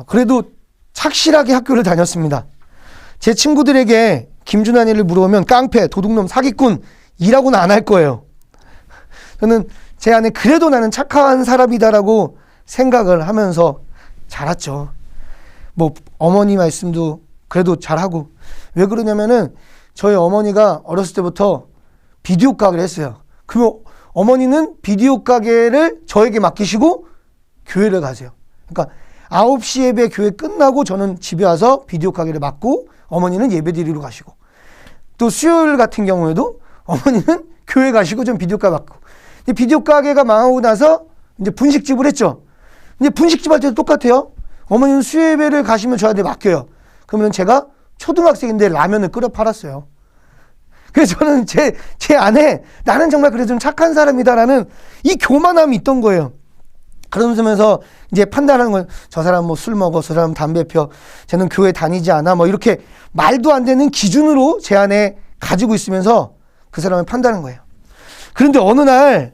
그래도 착실하게 학교를 다녔습니다. 제 친구들에게 김준환이를 물어보면 깡패, 도둑놈, 사기꾼 이라고는 안 할 거예요. 저는 제 안에 그래도 나는 착한 사람이다라고 생각을 하면서 자랐죠. 뭐 어머니 말씀도 그래도 잘하고. 왜 그러냐면은 저희 어머니가 어렸을 때부터 비디오 가게를 했어요. 그러면 어머니는 비디오 가게를 저에게 맡기시고 교회를 가세요. 그러니까 9시 예배 교회 끝나고 저는 집에 와서 비디오 가게를 맡고 어머니는 예배 드리러 가시고, 또 수요일 같은 경우에도 어머니는 교회 가시고 전 비디오 가게 맡고. 비디오 가게가 망하고 나서 이제 분식집을 했죠. 이제 분식집 할 때도 똑같아요. 어머니는 수요 예배를 가시면 저한테 맡겨요. 그러면 제가 초등학생인데 라면을 끓여 팔았어요. 그래서 저는 제 안에 나는 정말 그래도 좀 착한 사람이다라는 이 교만함이 있던 거예요. 그러면서 이제 판단하는 건 저 사람 뭐 술 먹어, 저 사람 담배 펴, 쟤는 교회 다니지 않아, 뭐 이렇게 말도 안 되는 기준으로 제 안에 가지고 있으면서 그 사람을 판단하는 거예요. 그런데 어느 날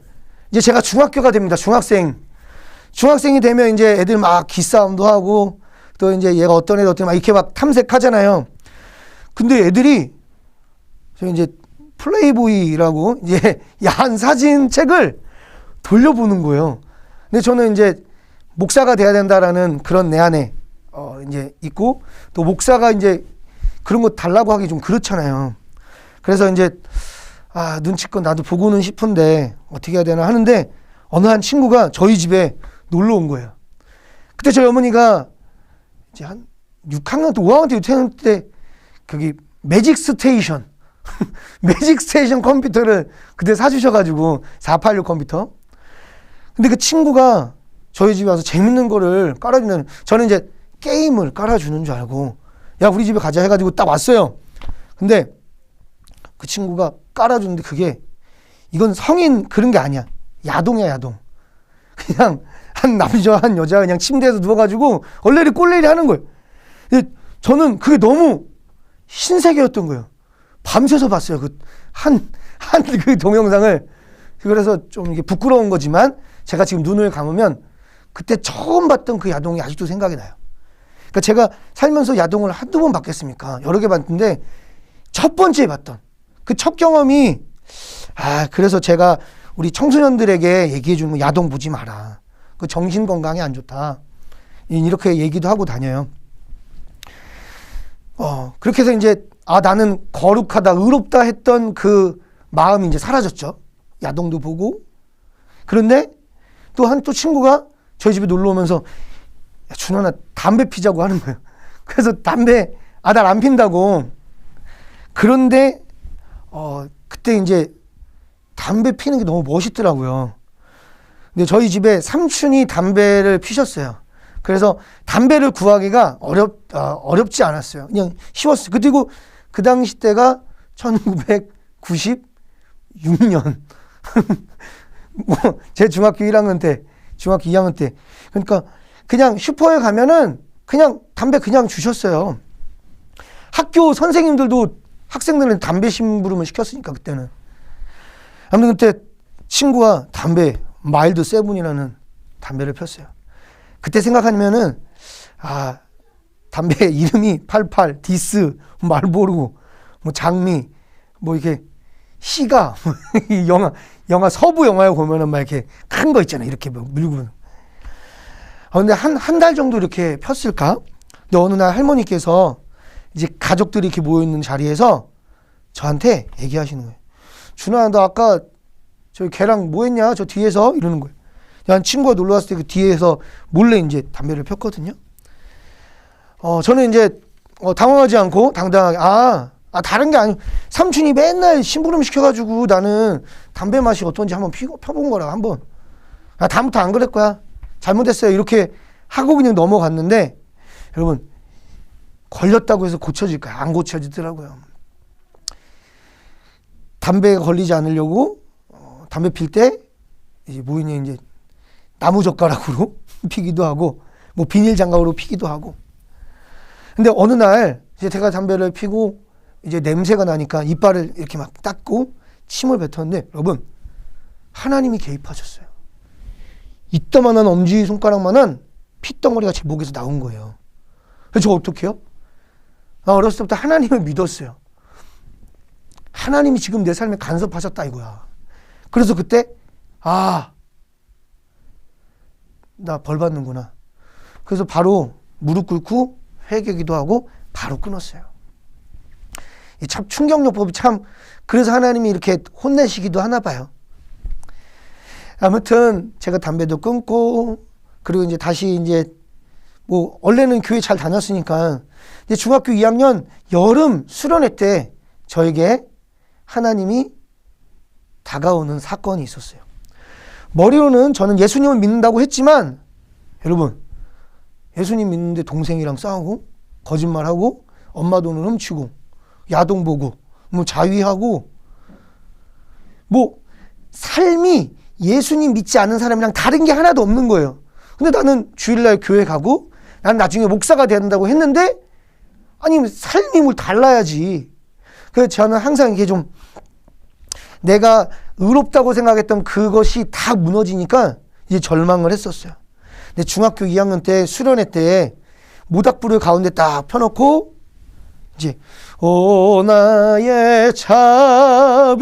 이제 제가 중학교가 됩니다. 중학생이 되면 이제 애들 막 기싸움도 하고 또 이제 얘가 어떤 애들 어떤 막 이렇게 막 탐색하잖아요. 근데 애들이 저 이제 플레이보이라고 이제 야한 사진 책을 돌려보는 거예요. 근데 저는 이제 목사가 돼야 된다라는 그런 내 안에 이제 있고, 또 목사가 이제 그런 거 달라고 하기 좀 그렇잖아요. 그래서 이제 눈치껏 나도 보고는 싶은데 어떻게 해야 되나 하는데 어느 한 친구가 저희 집에 놀러 온 거예요. 그때 저희 어머니가 이제 한 6학년 때 5학년 때 6학년 때 거기 매직 스테이션 컴퓨터를 그때 사주셔가지고 486 컴퓨터. 근데 그 친구가 저희 집에 와서 재밌는 거를 깔아주는, 저는 이제 게임을 깔아주는 줄 알고 야 우리 집에 가자 해가지고 딱 왔어요. 근데 그 친구가 깔아주는데 그게 이건 성인 그런 게 아니야. 야동이야, 야동. 그냥 한 남자 한 여자 그냥 침대에서 누워가지고 얼레리 꼴레리 하는 거예요. 근데 저는 그게 너무 신세계였던 거예요. 밤새서 봤어요. 그 그 동영상을. 그래서 좀 이게 부끄러운 거지만 제가 지금 눈을 감으면 그때 처음 봤던 그 야동이 아직도 생각이 나요. 그러니까 제가 살면서 야동을 한두 번 봤겠습니까? 여러 개 봤는데 첫 번째 봤던 그 첫 경험이, 그래서 제가 우리 청소년들에게 얘기해 주는 거, 야동 보지 마라. 그 정신 건강에 안 좋다. 이렇게 얘기도 하고 다녀요. 그렇게 해서 이제 나는 거룩하다, 의롭다 했던 그 마음이 이제 사라졌죠. 야동도 보고. 그런데 또 친구가 저희 집에 놀러 오면서 야, 준환아 담배 피자고 하는 거예요. 그래서 담배 난 안 핀다고. 그런데 그때 이제 담배 피는 게 너무 멋있더라고요. 근데 저희 집에 삼촌이 담배를 피셨어요. 그래서 담배를 구하기가 어렵지 않았어요. 그냥 쉬웠어요. 그리고 그 당시 때가 1996년. 제 중학교 1학년 때, 중학교 2학년 때. 그러니까 그냥 슈퍼에 가면은 그냥 담배 그냥 주셨어요. 학교 선생님들도 학생들은 담배 심부름을 시켰으니까 그때는. 아무튼 그때 친구가 마일드 세븐이라는 담배를 폈어요. 그때 생각하면은 담배 이름이 88, 디스, 말보루, 뭐 장미, 뭐 이렇게 시가 영화 서부 영화에 보면은 막 이렇게 큰 거 있잖아요. 이렇게 뭐 물고. 근데 한 달 정도 이렇게 폈을까? 근데 어느 날 할머니께서 이제 가족들이 이렇게 모여 있는 자리에서 저한테 얘기하시는 거예요. 준아, 너 아까 저기 걔랑 뭐 했냐? 저 뒤에서 이러는 거예요. 한 친구가 놀러 왔을 때 그 뒤에서 몰래 이제 담배를 폈거든요. 저는 이제 당황하지 않고 당당하게 다른 게 아니고 삼촌이 맨날 심부름 시켜가지고 나는 담배 맛이 어떤지 한번 펴본 거라 한번. 다음부터 안 그럴 거야. 잘못했어요. 이렇게 하고 그냥 넘어갔는데 여러분 걸렸다고 해서 고쳐질까요? 안 고쳐지더라고요. 담배가 걸리지 않으려고 담배 필 때 이제 뭐냐 이제 나무 젓가락으로 피기도 하고 뭐 비닐 장갑으로 피기도 하고. 근데 어느 날 이제 제가 담배를 피고 이제 냄새가 나니까 이빨을 이렇게 막 닦고 침을 뱉었는데 여러분 하나님이 개입하셨어요. 이따만한 엄지손가락만한 핏덩어리가 제 목에서 나온 거예요. 그래서 저 어떻게 해요? 어렸을 때부터 하나님을 믿었어요. 하나님이 지금 내 삶에 간섭하셨다 이거야. 그래서 그때 나 벌 받는구나. 그래서 바로 무릎 꿇고 회개기도 하고 바로 끊었어요. 참 충격요법이 참, 그래서 하나님이 이렇게 혼내시기도 하나 봐요. 아무튼 제가 담배도 끊고 그리고 이제 다시 이제 뭐 원래는 교회 잘 다녔으니까 이제 중학교 2학년 여름 수련회 때 저에게 하나님이 다가오는 사건이 있었어요. 머리로는 저는 예수님을 믿는다고 했지만 여러분 예수님 믿는데 동생이랑 싸우고 거짓말하고 엄마 돈을 훔치고 야동 보고 뭐 자위하고 뭐 삶이 예수님 믿지 않는 사람이랑 다른 게 하나도 없는 거예요. 근데 나는 주일날 교회 가고 난 나중에 목사가 된다고 했는데 아니 삶이 뭘 달라야지. 그래서 저는 항상 이게 좀 내가 의롭다고 생각했던 그것이 다 무너지니까 이제 절망을 했었어요. 근데 중학교 2학년 때 수련회 때 모닥불을 가운데 딱 펴놓고 이제 오 나의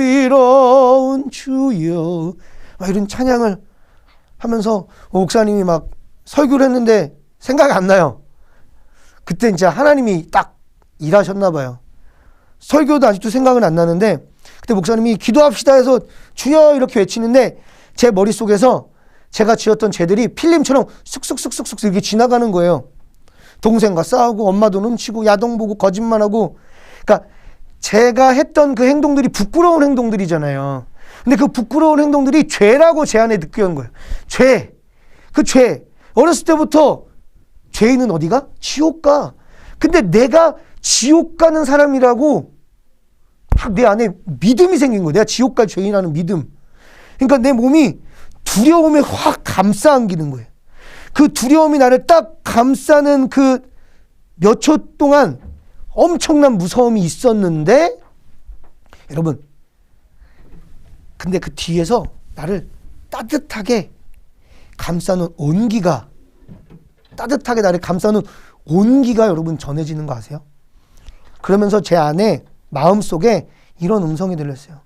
자비로운 주여 막 이런 찬양을 하면서 목사님이 막 설교를 했는데 생각이 안 나요. 그때 이제 하나님이 딱 일하셨나 봐요. 설교도 아직도 생각은 안 나는데 그때 목사님이 기도합시다 해서 주여 이렇게 외치는데 제 머릿속에서 제가 지었던 죄들이 필름처럼 쑥쑥쑥쑥쑥 이렇게 지나가는 거예요. 동생과 싸우고 엄마 돈 훔치고 야동 보고 거짓말하고 그러니까 제가 했던 그 행동들이 부끄러운 행동들이잖아요. 근데 그 부끄러운 행동들이 죄라고 제 안에 느껴온 거예요. 죄. 그 죄. 어렸을 때부터 죄인은 어디가? 지옥 가. 근데 내가 지옥 가는 사람이라고 딱 내 안에 믿음이 생긴 거예요. 내가 지옥 갈 죄인이라는 믿음. 그러니까 내 몸이 두려움에 확 감싸 안기는 거예요. 그 두려움이 나를 딱 감싸는 그 몇 초 동안 엄청난 무서움이 있었는데 여러분 근데 그 뒤에서 나를 따뜻하게 감싸는 온기가 따뜻하게 나를 감싸는 온기가 여러분 전해지는 거 아세요? 그러면서 제 안에 마음속에 이런 음성이 들렸어요.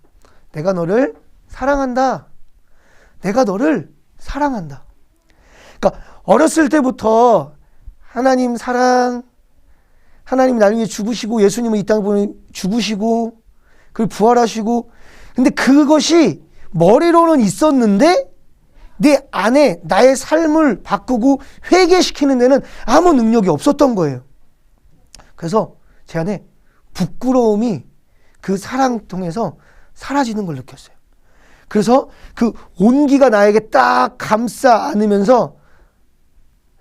내가 너를 사랑한다. 내가 너를 사랑한다. 그러니까 어렸을 때부터 하나님 사랑, 하나님이 나를 위해 죽으시고 예수님은 이 땅에 죽으시고 그리고 부활하시고 근데 그것이 머리로는 있었는데 내 안에 나의 삶을 바꾸고 회개시키는 데는 아무 능력이 없었던 거예요. 그래서 제 안에 부끄러움이 그 사랑 통해서 사라지는 걸 느꼈어요. 그래서 그 온기가 나에게 딱 감싸 안으면서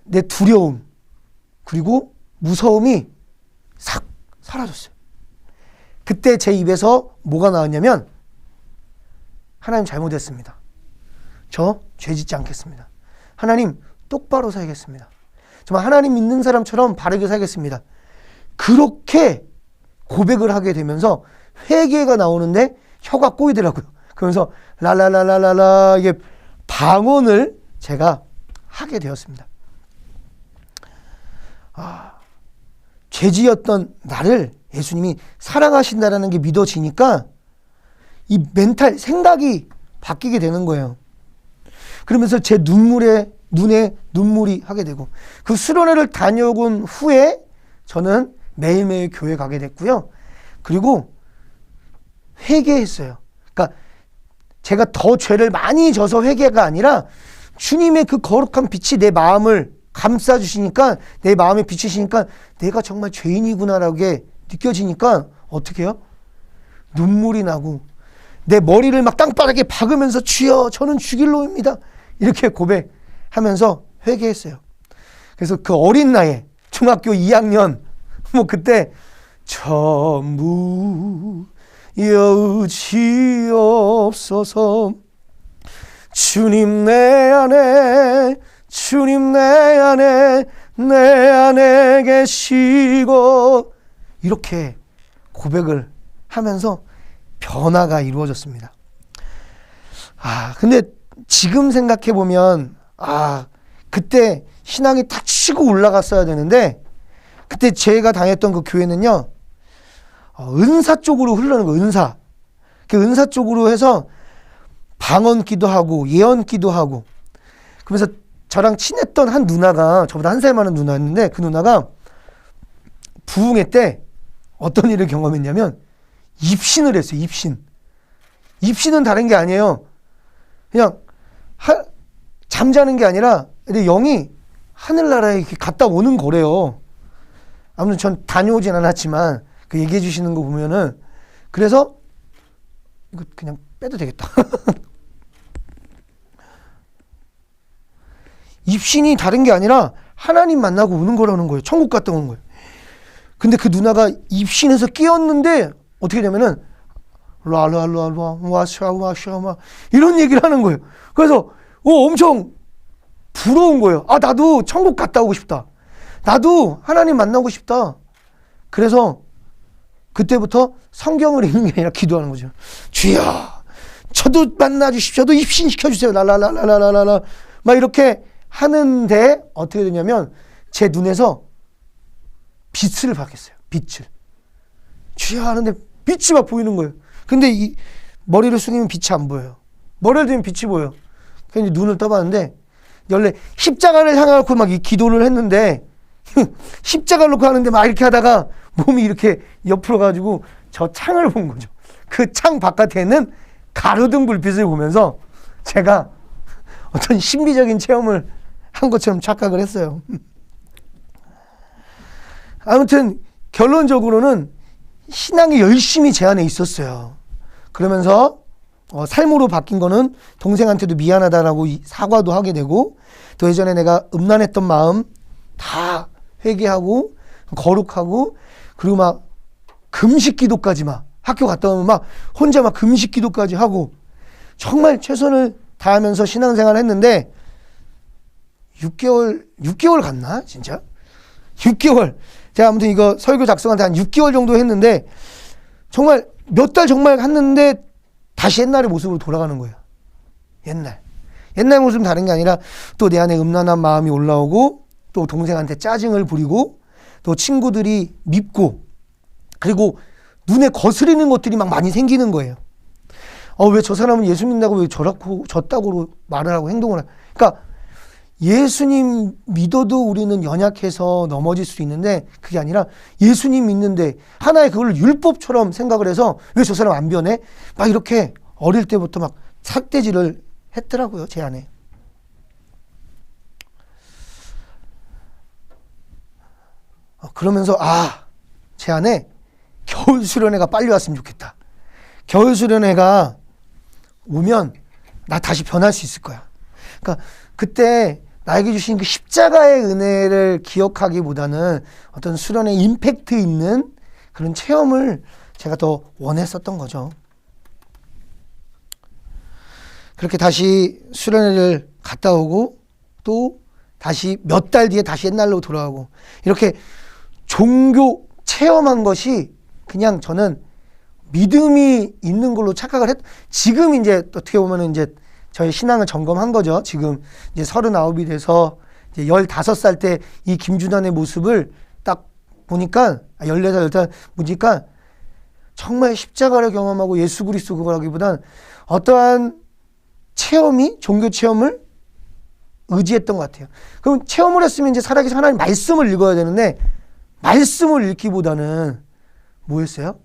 내 두려움 그리고 무서움이 싹 사라졌어요. 그때 제 입에서 뭐가 나왔냐면 하나님 잘못했습니다. 저 죄 짓지 않겠습니다. 하나님 똑바로 살겠습니다. 정말 하나님 믿는 사람처럼 바르게 살겠습니다. 그렇게 고백을 하게 되면서 회개가 나오는데 혀가 꼬이더라고요. 그러면서 라라라라라라 이게 방언을 제가 하게 되었습니다. 죄지었던 나를 예수님이 사랑하신다라는 게 믿어지니까 이 멘탈 생각이 바뀌게 되는 거예요. 그러면서 제 눈에 눈물이 하게 되고 그 수련회를 다녀온 후에 저는 매일매일 교회 가게 됐고요. 그리고 회개했어요. 그러니까 제가 더 죄를 많이 져서 회개가 아니라 주님의 그 거룩한 빛이 내 마음을 감싸주시니까 내 마음에 비치시니까 내가 정말 죄인이구나라고 느껴지니까 어떻게 해요? 눈물이 나고 내 머리를 막 땅바닥에 박으면서 주여 저는 죽일 놈입니다. 이렇게 고백하면서 회개했어요. 그래서 그 어린 나이에 중학교 2학년 뭐 그때 전부 여지없어서 주님 내 안에 내 안에 계시고 이렇게 고백을 하면서 변화가 이루어졌습니다. 근데 지금 생각해 보면 그때 신앙이 탁 치고 올라갔어야 되는데 그때 제가 다녔던 그 교회는요 은사 쪽으로 흐르는 거예요. 은사. 그 은사 쪽으로 해서 방언 기도하고 예언 기도하고 그러면서 저랑 친했던 한 누나가 저보다 한 살 많은 누나였는데 그 누나가 부흥회 때 어떤 일을 경험했냐면 입신을 했어요. 입신은 다른 게 아니에요. 그냥 잠자는 게 아니라 근데 영이 하늘나라에 이렇게 갔다 오는 거래요. 아무튼 전 다녀오진 않았지만 그 얘기해 주시는 거 보면은 그래서 이거 그냥 빼도 되겠다. 입신이 다른 게 아니라 하나님 만나고 오는 거라는 거예요. 천국 갔다 오는 거예요. 근데 그 누나가 입신에서 깨었는데 어떻게 되냐면은 와샤와샤와 이런 얘기를 하는 거예요. 그래서 엄청 부러운 거예요. 아, 나도 천국 갔다 오고 싶다. 나도 하나님 만나고 싶다. 그래서 그때부터 성경을 읽는 게 아니라 기도하는 거죠. 주여, 저도 만나 주십시오. 저도 입신시켜 주세요. 랄랄랄랄랄랄라 막 이렇게 하는데 어떻게 되냐면 제 눈에서 빛을 받겠어요. 빛을. 주여 하는데 빛이 막 보이는 거예요. 근데 이 머리를 숙이면 빛이 안 보여요. 머리를 들면 빛이 보여요. 그래서 눈을 떠봤는데 원래 십자가를 향하고 막 이 기도를 했는데 십자가를 놓고 하는데 막 이렇게 하다가 몸이 이렇게 옆으로 가지고 저 창을 본 거죠. 그 창 바깥에는 가로등 불빛을 보면서 제가 어떤 신비적인 체험을 한 것처럼 착각을 했어요. 아무튼 결론적으로는 신앙이 열심히 제 안에 있었어요. 그러면서 삶으로 바뀐 거는 동생한테도 미안하다라고 사과도 하게 되고 또 예전에 내가 음란했던 마음 다 회개하고 거룩하고 그리고 막 금식 기도까지 막 학교 갔다 오면 막 혼자 막 금식 기도까지 하고 정말 최선을 다하면서 신앙생활을 했는데 6개월 갔나 진짜? 6개월 제가 아무튼 이거 설교 작성한테 한 6개월 정도 했는데 정말 몇 달 정말 했는데 다시 옛날의 모습으로 돌아가는 거예요. 옛날 모습은 다른 게 아니라 또 내 안에 음란한 마음이 올라오고 또 동생한테 짜증을 부리고 또 친구들이 밉고 그리고 눈에 거스리는 것들이 막 많이 생기는 거예요. 왜 저 사람은 예수 믿는다고 왜 저따구로 말을 하고 행동을 하고. 그러니까 예수님 믿어도 우리는 연약해서 넘어질 수 있는데 그게 아니라 예수님 믿는데 하나의 그걸 율법처럼 생각을 해서 왜 저 사람 안 변해? 막 이렇게 어릴 때부터 막 삭대질을 했더라고요, 제 안에. 그러면서 제 안에 겨울 수련회가 빨리 왔으면 좋겠다. 겨울 수련회가 오면 나 다시 변할 수 있을 거야. 그러니까 그때 나에게 주신 그 십자가의 은혜를 기억하기보다는 어떤 수련의 임팩트 있는 그런 체험을 제가 더 원했었던 거죠. 그렇게 다시 수련회를 갔다 오고 또 다시 몇 달 뒤에 다시 옛날로 돌아가고 이렇게 종교 체험한 것이 그냥 저는 믿음이 있는 걸로 착각을 지금 이제 어떻게 보면 이제 저의 신앙을 점검한 거죠. 지금 이제 39이 돼서 이제 15살 때 이 김준환의 모습을 딱 보니까 14살, 15살 보니까 정말 십자가를 경험하고 예수 그리스도 그거라기보단 어떠한 체험이 종교 체험을 의지했던 것 같아요. 그럼 체험을 했으면 이제 살아계신 하나님 말씀을 읽어야 되는데 말씀을 읽기보다는 뭐였어요?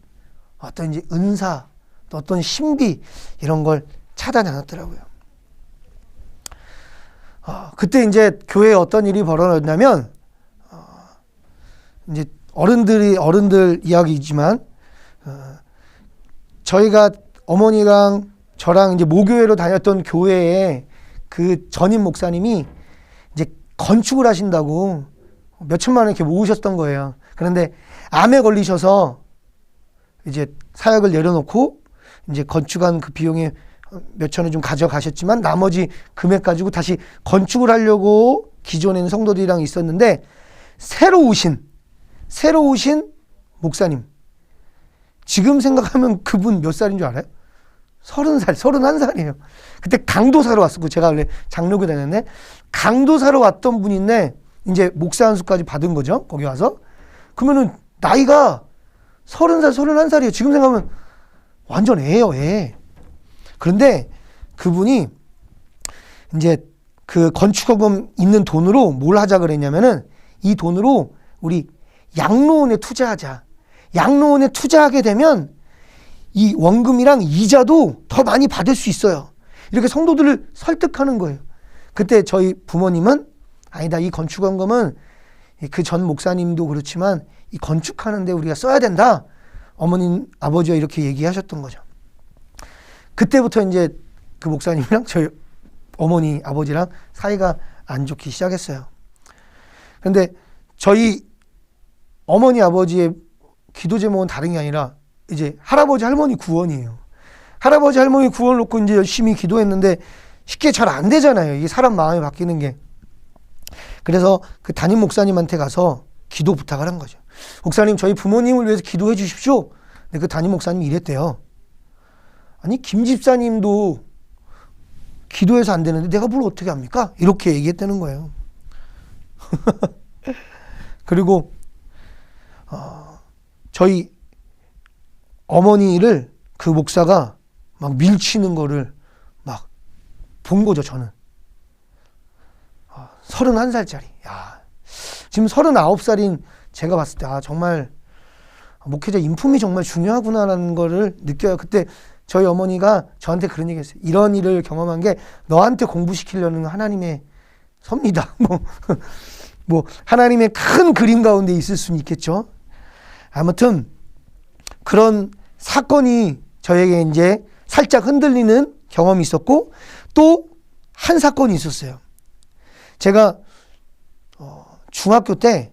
어떤 이제 은사, 또 어떤 신비 이런 걸 차단해 놨더라고요. 그때 이제 교회에 어떤 일이 벌어졌냐면 이제 어른들 이야기지만 저희가 어머니랑 저랑 이제 모교회로 다녔던 교회에 그 전임 목사님이 이제 건축을 하신다고 몇천만 원 이렇게 모으셨던 거예요. 그런데 암에 걸리셔서 이제 사역을 내려놓고 이제 건축한 그 비용에 몇천 원 좀 가져가셨지만 나머지 금액 가지고 다시 건축을 하려고 기존에 있는 성도들이랑 있었는데 새로 오신 목사님 지금 생각하면 그분 몇 살인 줄 알아요? 30살, 31살이에요. 그때 강도사로 왔었고 제가 원래 장로교 다녔는데 강도사로 왔던 분인데 이제 목사 안수까지 받은 거죠. 거기 와서. 그러면은 나이가 30살, 31살이에요. 지금 생각하면 완전 애예요, 애. 그런데 그분이 이제 그 건축허금 있는 돈으로 뭘 하자 그랬냐면은 이 돈으로 우리 양로원에 투자하자. 양로원에 투자하게 되면 이 원금이랑 이자도 더 많이 받을 수 있어요. 이렇게 성도들을 설득하는 거예요. 그때 저희 부모님은 아니다, 이 건축원금은 그 전 목사님도 그렇지만 이 건축하는데 우리가 써야 된다. 어머님, 아버지와 이렇게 얘기하셨던 거죠. 그때부터 이제 그 목사님이랑 저희 어머니, 아버지랑 사이가 안 좋기 시작했어요. 근데 저희 어머니, 아버지의 기도 제목은 다른 게 아니라 이제 할아버지, 할머니 구원이에요. 할아버지, 할머니 구원 놓고 이제 열심히 기도했는데 쉽게 잘 안 되잖아요. 이게 사람 마음이 바뀌는 게. 그래서 그 담임 목사님한테 가서 기도 부탁을 한 거죠. 목사님, 저희 부모님을 위해서 기도해 주십시오. 근데 그 담임 목사님이 이랬대요. 아니, 김 집사님도 기도해서 안 되는데 내가 뭘 어떻게 합니까? 이렇게 얘기했다는 거예요. 그리고 저희 어머니를 그 목사가 막 밀치는 거를 막 본 거죠, 저는. 31살짜리. 야, 지금 39살인 제가 봤을 때, 아, 정말 목회자 인품이 정말 중요하구나라는 거를 느껴요. 그때 저희 어머니가 저한테 그런 얘기 했어요. 이런 일을 경험한 게 너한테 공부시키려는 하나님의 섭니다. 뭐 하나님의 큰 그림 가운데 있을 수는 있겠죠. 아무튼 그런 사건이 저에게 이제 살짝 흔들리는 경험이 있었고, 또 한 사건이 있었어요. 제가 중학교 때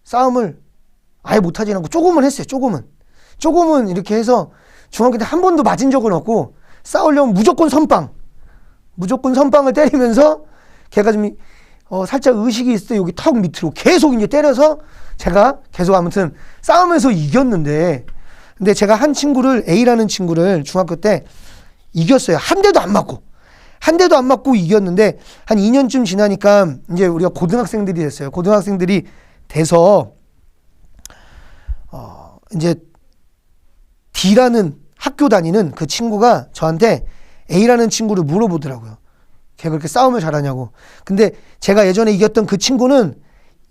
싸움을 아예 못하지 않고 조금은 했어요. 조금은 이렇게 해서 중학교 때 한 번도 맞은 적은 없고, 싸우려면 무조건 선빵을 때리면서 걔가 좀 살짝 의식이 있을 때 여기 턱 밑으로 계속 이제 때려서 제가 계속 아무튼 싸움에서 이겼는데, 근데 제가 한 친구를, A라는 친구를 중학교 때 이겼어요. 한 대도 안 맞고 이겼는데, 한 2년쯤 지나니까 이제 우리가 고등학생들이 됐어요. 고등학생들이 돼서 이제 D라는 학교 다니는 그 친구가 저한테 A라는 친구를 물어보더라고요. 걔가 그렇게 싸움을 잘하냐고. 근데 제가 예전에 이겼던 그 친구는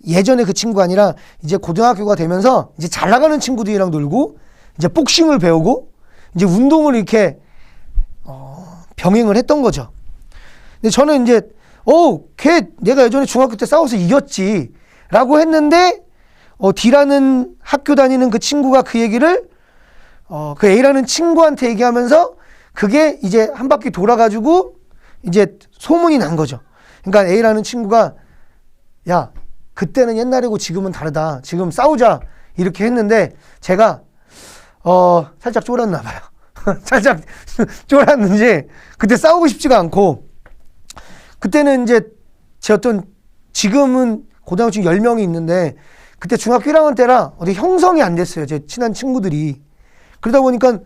예전에 그 친구가 아니라 이제 고등학교가 되면서 이제 잘 나가는 친구들이랑 놀고 이제 복싱을 배우고 이제 운동을 이렇게 병행을 했던 거죠. 근데 저는 이제 걔 내가 예전에 중학교 때 싸워서 이겼지 라고 했는데, D라는 학교 다니는 그 친구가 그 얘기를 그 A라는 친구한테 얘기하면서 그게 이제 한 바퀴 돌아가지고 이제 소문이 난 거죠. 그러니까 A라는 친구가, 야, 그때는 옛날이고 지금은 다르다. 지금 싸우자. 이렇게 했는데 제가 살짝 쫄았나 봐요. 살짝 쫄았는지 그때 싸우고 싶지가 않고, 그때는 이제 제 지금은 고등학교 지금 10명이 있는데 그때 중학교 1학년 때라 어디 형성이 안 됐어요. 제 친한 친구들이. 그러다 보니까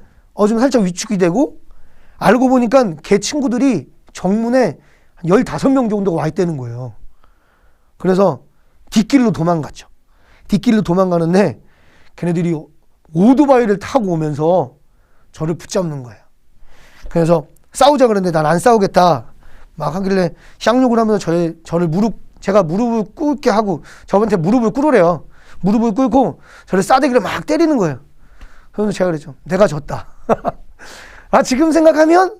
좀 살짝 위축이 되고, 알고 보니까 걔 친구들이 정문에 한 15명 정도가 와 있다는 거예요. 그래서 뒷길로 도망갔죠. 뒷길로 도망가는데 걔네들이 오토바이를 타고 오면서 저를 붙잡는 거예요. 그래서 싸우자 그랬는데 난 안 싸우겠다 막 하길래 쌍욕을 하면서 저를 제가 무릎을 꿇게 하고 저한테 무릎을 꿇으래요. 무릎을 꿇고 저를 싸대기를 막 때리는 거예요. 그래서 제가 그랬죠. 내가 졌다. 지금 생각하면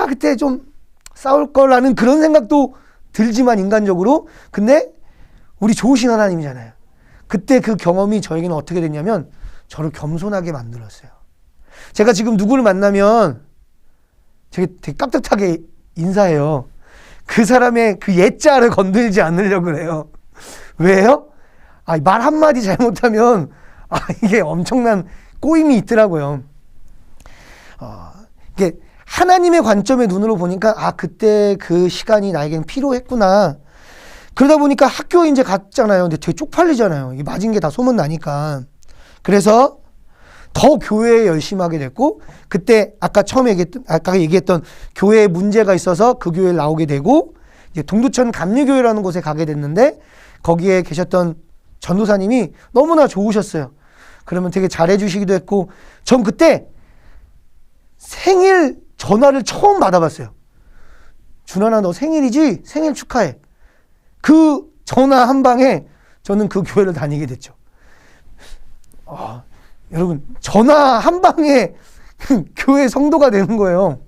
그때 좀 싸울 거라는 그런 생각도 들지만, 인간적으로. 근데 우리 좋으신 하나님이잖아요. 그때 그 경험이 저에게는 어떻게 됐냐면 저를 겸손하게 만들었어요. 제가 지금 누구를 만나면 되게 깍듯하게 인사해요. 그 사람의 그 예자를 건들지 않으려고 그래요. 왜요? 말 한마디 잘못하면 이게 엄청난 꼬임이 있더라고요. 이게 하나님의 관점의 눈으로 보니까 그때 그 시간이 나에겐 필요했구나. 그러다 보니까 학교에 이제 갔잖아요. 근데 되게 쪽팔리잖아요. 이게 맞은 게 다 소문나니까. 그래서 더 교회에 열심히 하게 됐고, 그때 아까 얘기했던 교회에 문제가 있어서 그 교회에 나오게 되고, 이제 동두천 감리교회라는 곳에 가게 됐는데 거기에 계셨던 전도사님이 너무나 좋으셨어요. 그러면 되게 잘해주시기도 했고, 전 그때 생일 전화를 처음 받아봤어요. 준환아, 너 생일이지? 생일 축하해. 그 전화 한 방에 저는 그 교회를 다니게 됐죠. 여러분, 전화 한 방에 교회 성도가 되는 거예요.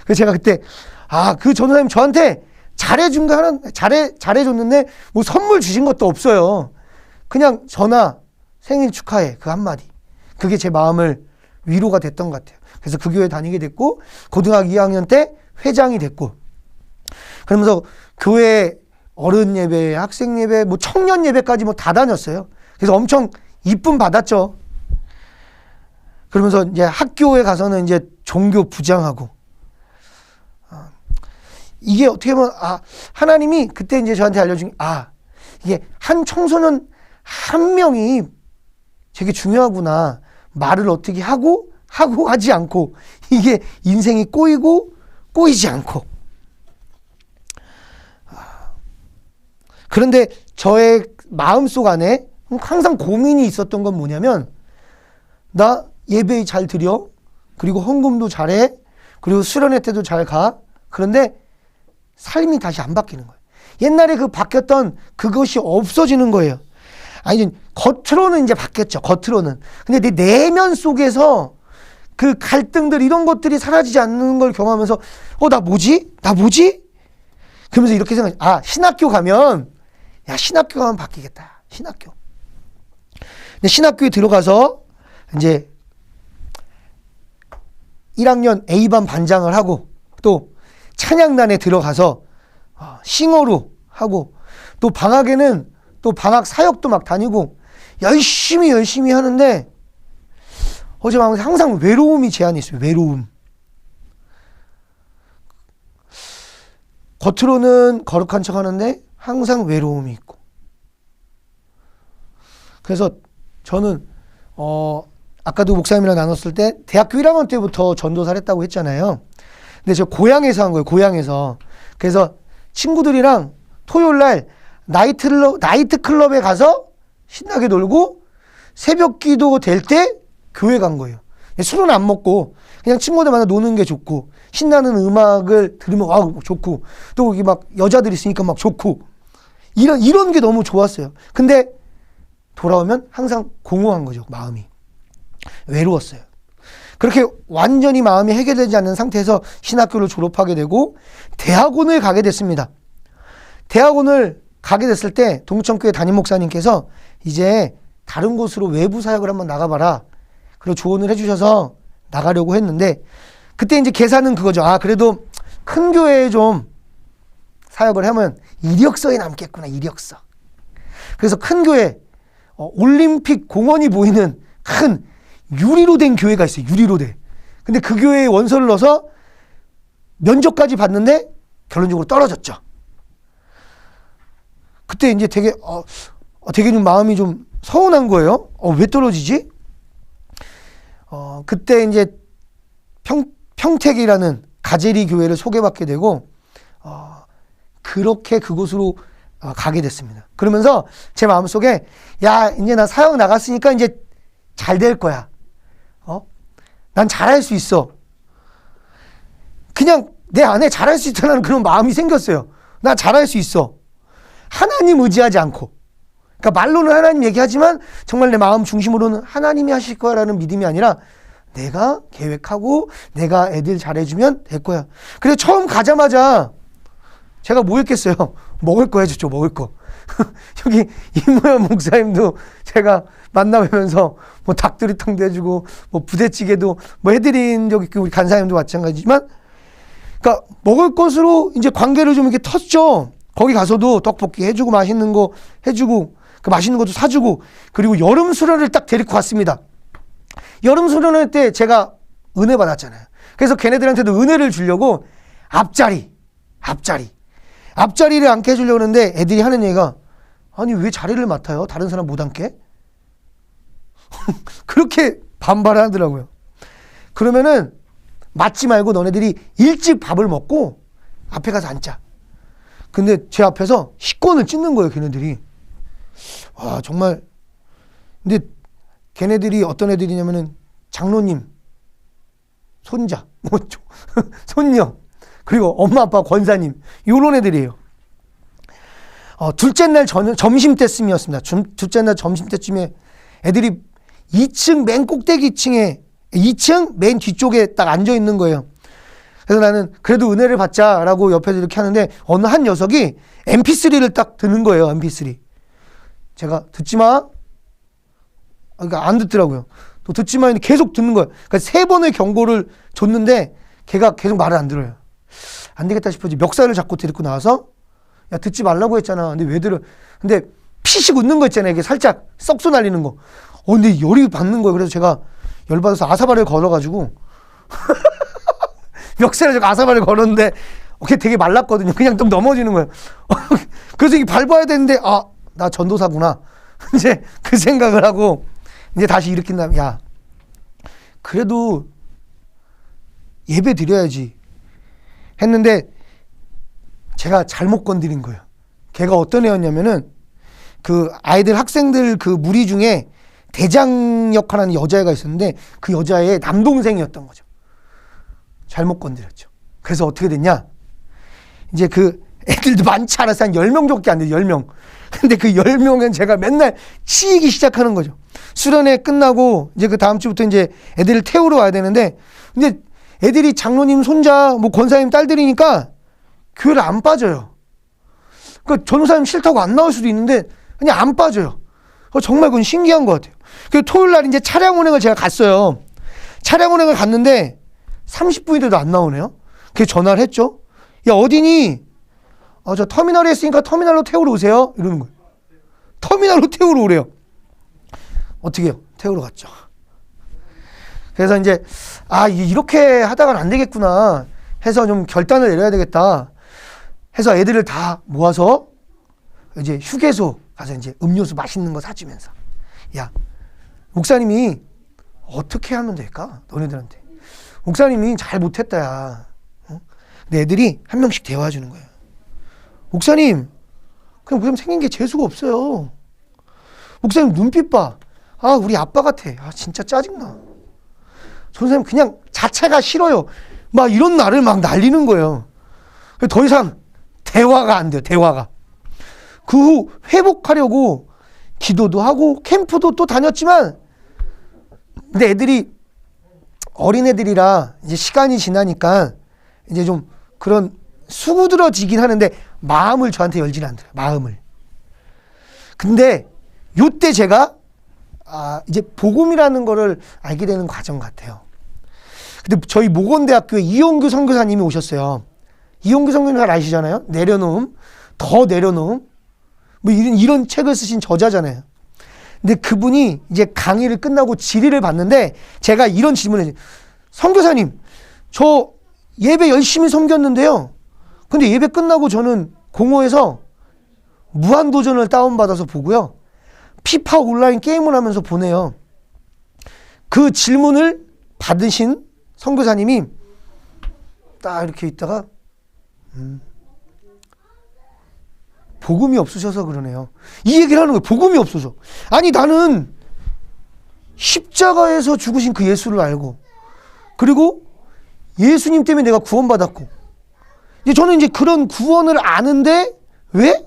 그래서 제가 그때 그 전도사님 저한테 잘해준 거 하나 잘해줬는데 뭐 선물 주신 것도 없어요. 그냥 전화 생일 축하해 그 한마디. 그게 제 마음을 위로가 됐던 것 같아요. 그래서 그 교회 다니게 됐고 고등학교 2학년 때 회장이 됐고 그러면서 교회 어른 예배, 학생 예배, 뭐 청년 예배까지 뭐 다 다녔어요. 그래서 엄청 이쁨 받았죠. 그러면서 이제 학교에 가서는 이제 종교 부장하고 이게 어떻게 보면 하나님이 그때 이제 저한테 알려준 이게 한 청소년 한 명이 되게 중요하구나. 말을 어떻게 하고 하지 않고 이게 인생이 꼬이고 꼬이지 않고 그런데 저의 마음속 안에 항상 고민이 있었던 건 뭐냐면 나 예배 잘 드려 그리고 헌금도 잘해 그리고 수련회 때도 잘 가 그런데 삶이 다시 안 바뀌는 거예요. 옛날에 그 바뀌었던 그것이 없어지는 거예요. 아니 겉으로는 이제 바뀌었죠. 겉으로는. 근데 내 내면 속에서 그 갈등들 이런 것들이 사라지지 않는 걸 경험하면서 나 뭐지? 그러면서 이렇게 생각해. 신학교 가면 신학교 가면 바뀌겠다. 신학교. 근데 신학교에 들어가서 이제 1학년 A반 반장을 하고 또 찬양단에 들어가서 싱어로 하고 또 방학에는 또 방학 사역도 막 다니고 열심히 하는데 어제 마음에 항상 외로움이 제한이 있어요. 외로움. 겉으로는 거룩한 척 하는데 항상 외로움이 있고. 그래서 저는 아까도 목사님이랑 나눴을 때 대학교 1학년 때부터 전도사를 했다고 했잖아요. 근데 저 고향에서 한 거예요. 고향에서. 그래서 친구들이랑 토요일 날 나이트클럽에 가서 신나게 놀고 새벽 기도 될 때 교회 간 거예요. 술은 안 먹고 그냥 친구들 만나 노는 게 좋고 신나는 음악을 들으면 좋고 또 여기 막 여자들 있으니까 막 좋고 이런 게 너무 좋았어요. 근데 돌아오면 항상 공허한 거죠. 마음이. 외로웠어요. 그렇게 완전히 마음이 해결되지 않는 상태에서 신학교를 졸업하게 되고 대학원을 가게 됐습니다. 대학원을 가게 됐을 때 동천교회 담임 목사님께서 이제 다른 곳으로 외부 사역을 한번 나가봐라. 그리고 조언을 해주셔서 나가려고 했는데 그때 이제 계산은 그거죠. 그래도 큰 교회에 좀 사역을 하면 이력서에 남겠구나. 이력서. 그래서 큰 교회 올림픽 공원이 보이는 큰 유리로 된 교회가 있어요. 유리로 돼. 근데 그 교회에 원서를 넣어서 면접까지 봤는데 결론적으로 떨어졌죠. 그때 이제 되게 좀 마음이 좀 서운한 거예요. 왜 떨어지지? 그때 이제 평택이라는 가제리 교회를 소개받게 되고 그렇게 그곳으로 가게 됐습니다. 그러면서 제 마음속에 이제 나 사역 나갔으니까 이제 잘 될 거야. 난 잘할 수 있어. 그냥 내 안에 잘할 수 있다는 그런 마음이 생겼어요. 나 잘할 수 있어. 하나님 의지하지 않고. 그러니까 말로는 하나님 얘기하지만 정말 내 마음 중심으로는 하나님이 하실 거야라는 믿음이 아니라 내가 계획하고 내가 애들 잘해주면 될 거야. 그래서 처음 가자마자 제가 뭐 했겠어요? 먹을 거 해줬죠. 먹을 거. 여기 이모현 목사님도 제가 만나뵈면서 뭐 닭도리탕도 해주고 뭐 부대찌개도 뭐 해드린 적이 있고 우리 간사님도 마찬가지지만 그러니까 먹을 것으로 이제 관계를 좀 이렇게 텄죠. 거기 가서도 떡볶이 해주고 맛있는 거 해주고 그 맛있는 것도 사주고 그리고 여름 수련을 딱 데리고 갔습니다. 여름 수련회 때 제가 은혜 받았잖아요. 그래서 걔네들한테도 은혜를 주려고 앞자리를 앉게 해주려고 하는데 애들이 하는 얘기가 아니 왜 자리를 맡아요? 다른 사람 못 앉게? 그렇게 반발을 하더라고요. 그러면은 맞지 말고 너네들이 일찍 밥을 먹고 앞에 가서 앉자. 근데 제 앞에서 식권을 찢는 거예요. 걔네들이. 와 정말. 근데 걔네들이 어떤 애들이냐면은 장로님 손자 손녀 그리고 엄마 아빠 권사님 요런 애들이에요. 둘째 날 점심 때쯤이었습니다. 둘째 날 점심 때쯤에 애들이 2층 맨 꼭대기 층에 2층 맨 뒤쪽에 딱 앉아 있는 거예요. 그래서 나는 그래도 은혜를 받자라고 옆에서 이렇게 하는데 어느 한 녀석이 MP3를 딱 드는 거예요. MP3. 제가 듣지 마. 그러니까 안 듣더라고요. 또 듣지 마 했는데 계속 듣는 거예요. 그러니까 3번의 경고를 줬는데 걔가 계속 말을 안 들어요. 안 되겠다 싶어서 멱살을 잡고 데리고 나와서 야 듣지 말라고 했잖아. 근데 왜 들어? 근데 피식 웃는 거 있잖아요. 이게 살짝 썩소 날리는 거. 근데 열이 받는 거예요. 그래서 제가 열받아서 아사바를 걸어가지고 멱살을 잡고 아사바를 걸었는데 걔 되게 말랐거든요. 그냥 좀 넘어지는 거예요. 그래서 이게 밟아야 되는데 나 전도사구나. 이제 그 생각을 하고 이제 다시 일으킨 다음에 야 그래도 예배 드려야지 했는데 제가 잘못 건드린 거예요. 걔가 어떤 애였냐면은 그 아이들 학생들 그 무리 중에 대장 역할하는 여자애가 있었는데 그 여자애의 남동생이었던 거죠. 잘못 건드렸죠. 그래서 어떻게 됐냐? 이제 그 애들도 많지 않아서 한 10명 정도밖에 안 돼요. 10명. 근데 그 10명은 제가 맨날 치이기 시작하는 거죠. 수련회 끝나고 이제 그 다음 주부터 이제 애들을 태우러 와야 되는데 근데 애들이 장로님 손자 뭐 권사님 딸들이니까 교회를 안 빠져요. 그러니까 전도사님 싫다고 안 나올 수도 있는데 그냥 안 빠져요. 정말 그건 신기한 것 같아요. 그래서 토요일 날 이제 차량 운행을 제가 갔어요. 차량 운행을 갔는데 30분이 돼도 안 나오네요. 그래서 전화를 했죠. 야 어디니? 저 터미널에 있으니까 터미널로 태우러 오세요. 이러는 거예요. 터미널로 태우러 오래요. 어떻게 해요? 태우러 갔죠. 그래서 이제 이렇게 하다가는 안 되겠구나 해서 좀 결단을 내려야 되겠다 해서 애들을 다 모아서 이제 휴게소 가서 이제 음료수 맛있는 거 사주면서 야 목사님이 어떻게 하면 될까? 너네들한테 목사님이 잘 못했다 야. 근데 애들이 한 명씩 대화해 주는 거예요. 목사님 그냥 목사님 생긴 게 재수가 없어요. 목사님 눈빛 봐. 우리 아빠 같아. 진짜 짜증나. 전사님 그냥 자체가 싫어요. 막 이런 나를 막 날리는 거예요. 더 이상 대화가 안 돼요. 대화가. 그 후 회복하려고 기도도 하고 캠프도 또 다녔지만 근데 애들이 어린애들이라 이제 시간이 지나니까 이제 좀 그런 수구들어지긴 하는데 마음을 저한테 열지는 않더라고요. 마음을. 근데 요때 제가 이제 복음이라는 거를 알게 되는 과정 같아요. 근데 저희 모건대학교에 이용규 선교사님이 오셨어요. 이용규 선교사님 잘 아시잖아요. 내려놓음, 더 내려놓음. 뭐 이런 책을 쓰신 저자잖아요. 근데 그분이 이제 강의를 끝나고 질의를 받는데 제가 이런 질문을 해요. 선교사님, 저 예배 열심히 섬겼는데요. 근데 예배 끝나고 저는 공호에서 무한도전을 다운받아서 보고요. 피파 온라인 게임을 하면서 보내요. 그 질문을 받으신 선교사님이 딱 이렇게 있다가 복음이 없으셔서 그러네요. 이 얘기를 하는 거예요. 복음이 없어서. 아니 나는 십자가에서 죽으신 그 예수를 알고 그리고 예수님 때문에 내가 구원받았고 이제 저는 이제 그런 구원을 아는데 왜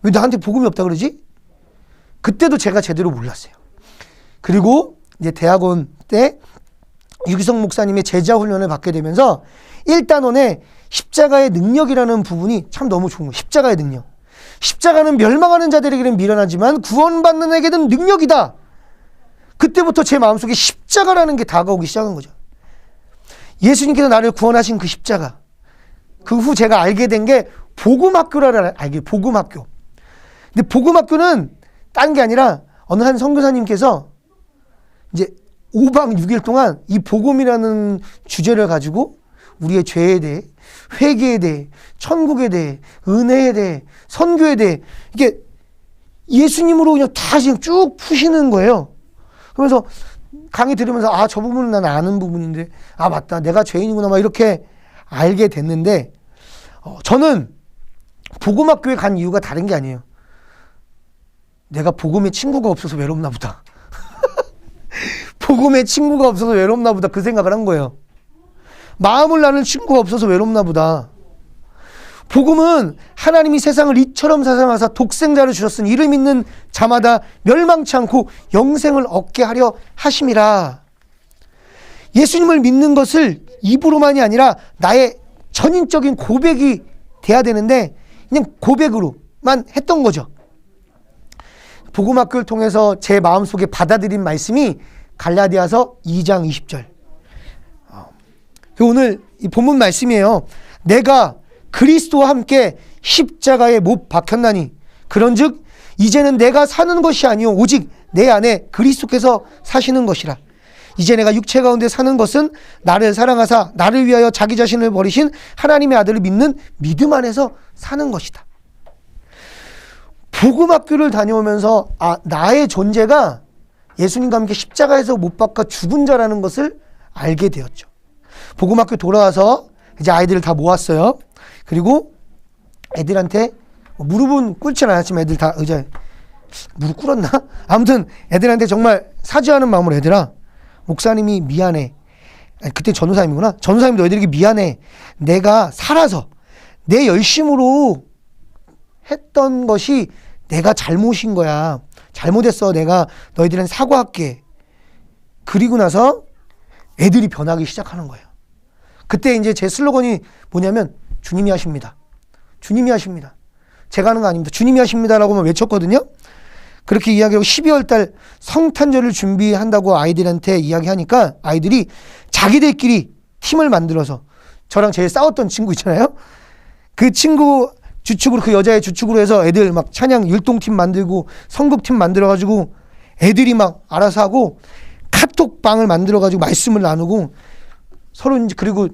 나한테 복음이 없다 그러지? 그때도 제가 제대로 몰랐어요. 그리고 이제 대학원 때 유기성 목사님의 제자 훈련을 받게 되면서 1단원에 십자가의 능력이라는 부분이 참 너무 좋은 거예요. 십자가의 능력. 십자가는 멸망하는 자들에게는 미련하지만 구원받는 에게는 능력이다. 그때부터 제 마음속에 십자가라는 게 다가오기 시작한 거죠. 예수님께서 나를 구원하신 그 십자가. 그 후 제가 알게 된 게 복음학교라는 알게 복음학교. 근데 복음학교는 딴 게 아니라 어느 한 선교사님께서 이제 5박 6일 동안 이 복음이라는 주제를 가지고 우리의 죄에 대해, 회개에 대해, 천국에 대해, 은혜에 대해, 선교에 대해 이게 예수님으로 그냥 다 지금 쭉 푸시는 거예요. 그러면서 강의 들으면서 저 부분은 난 아는 부분인데 맞다 내가 죄인이구나 막 이렇게 알게 됐는데 저는 복음학교에 간 이유가 다른 게 아니에요. 내가 복음의 친구가 없어서 외롭나 보다. 복음의 친구가 없어서 외롭나 보다 그 생각을 한 거예요. 마음을 나눌 친구가 없어서 외롭나 보다. 복음은 하나님이 세상을 이처럼 사랑하사 독생자를 주셨으니 이를 믿는 자마다 멸망치 않고 영생을 얻게 하려 하심이라. 예수님을 믿는 것을 입으로만이 아니라 나의 전인적인 고백이 돼야 되는데 그냥 고백으로만 했던 거죠. 복음학교를 통해서 제 마음속에 받아들인 말씀이 갈라디아서 2장 20절. 오늘 이 본문 말씀이에요. 내가 그리스도와 함께 십자가에 못 박혔나니 그런즉 이제는 내가 사는 것이 아니요 오직 내 안에 그리스도께서 사시는 것이라. 이제 내가 육체 가운데 사는 것은 나를 사랑하사 나를 위하여 자기 자신을 버리신 하나님의 아들을 믿는 믿음 안에서 사는 것이다. 복음학교를 다녀오면서 나의 존재가 예수님과 함께 십자가에서 못 박혀 죽은 자라는 것을 알게 되었죠. 복음학교 돌아와서 이제 아이들을 다 모았어요. 그리고 애들한테 무릎은 꿇진 않았지만 애들 다 의자에 무릎 꿇었나? 아무튼 애들한테 정말 사죄하는 마음으로 얘들아 목사님이 미안해. 그때 전도사님이구나. 전도사님 너희들에게 미안해. 내가 살아서 내 열심으로 했던 것이 내가 잘못인 거야. 잘못했어. 내가 너희들은 사과할게. 그리고 나서 애들이 변하기 시작하는 거예요. 그때 이제 제 슬로건이 뭐냐면 주님이 하십니다. 주님이 하십니다. 제가 하는 거 아닙니다. 주님이 하십니다라고만 외쳤거든요. 그렇게 이야기하고 12월 달 성탄절을 준비한다고 아이들한테 이야기하니까 아이들이 자기들끼리 팀을 만들어서 저랑 제일 싸웠던 친구 있잖아요. 그 친구 주축으로 그 여자의 주축으로 해서 애들 막 찬양 율동팀 만들고 성극팀 만들어가지고 애들이 막 알아서 하고 카톡방을 만들어가지고 말씀을 나누고 서로 이제 그리고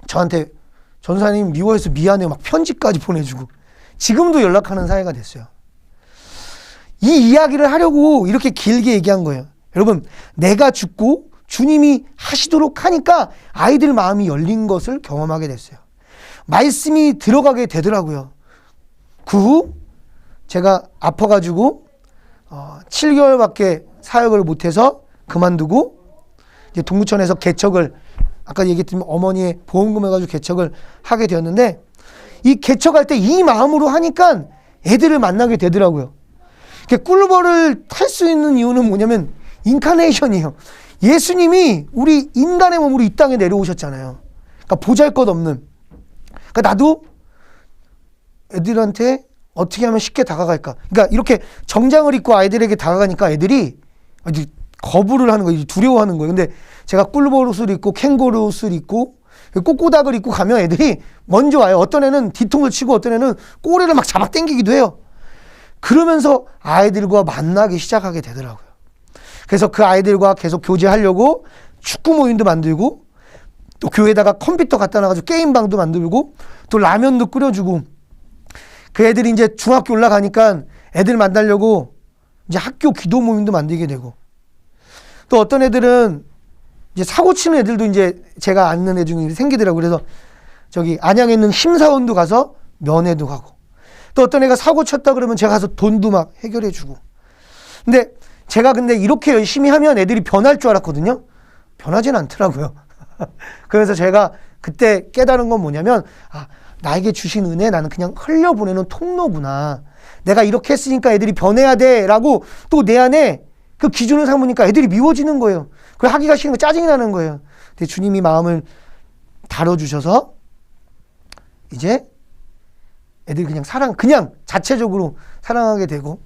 저한테 전사님 미워해서 미안해 막 편지까지 보내주고 지금도 연락하는 사이가 됐어요. 이 이야기를 하려고 이렇게 길게 얘기한 거예요. 여러분 내가 죽고 주님이 하시도록 하니까 아이들 마음이 열린 것을 경험하게 됐어요. 말씀이 들어가게 되더라고요. 그 후 제가 아파가지고 7개월밖에 사역을 못해서 그만두고 이제 동구천에서 개척을 아까 얘기했지만 어머니의 보험금 해가지고 개척을 하게 되었는데 이 개척할 때 이 마음으로 하니까 애들을 만나게 되더라고요. 꿀벌을 탈 수 있는 이유는 뭐냐면 인카네이션이에요. 예수님이 우리 인간의 몸으로 이 땅에 내려오셨잖아요. 그러니까 보잘것없는. 그러니까 나도 애들한테 어떻게 하면 쉽게 다가갈까. 그러니까 이렇게 정장을 입고 아이들에게 다가가니까 애들이 거부를 하는 거예요. 두려워하는 거예요. 근데 제가 꿀벌 옷을 입고 캥거루 옷을 입고 꼬꼬닥을 입고 가면 애들이 먼저 와요. 어떤 애는 뒤통을 치고 어떤 애는 꼬리를 막 잡아 당기기도 해요. 그러면서 아이들과 만나기 시작하게 되더라고요. 그래서 그 아이들과 계속 교제하려고 축구 모임도 만들고 또 교회에다가 컴퓨터 갖다 놔가지고 게임방도 만들고 또 라면도 끓여주고 그 애들이 이제 중학교 올라가니까 애들 만나려고 이제 학교 기도 모임도 만들게 되고 또 어떤 애들은 이제 사고 치는 애들도 이제 제가 아는 애 중에 생기더라고요. 그래서 저기 안양에 있는 심사원도 가서 면회도 가고 또 어떤 애가 사고 쳤다 그러면 제가 가서 돈도 막 해결해 주고 근데 제가 이렇게 열심히 하면 애들이 변할 줄 알았거든요. 변하진 않더라고요. 그래서 제가 그때 깨달은 건 뭐냐면 나에게 주신 은혜 나는 그냥 흘려보내는 통로구나. 내가 이렇게 했으니까 애들이 변해야 돼 라고 또 내 안에 그 기준을 삼으니까 애들이 미워지는 거예요. 그걸 하기가 싫은 거 짜증이 나는 거예요. 근데 주님이 마음을 다뤄주셔서 이제 애들 그냥 자체적으로 사랑하게 되고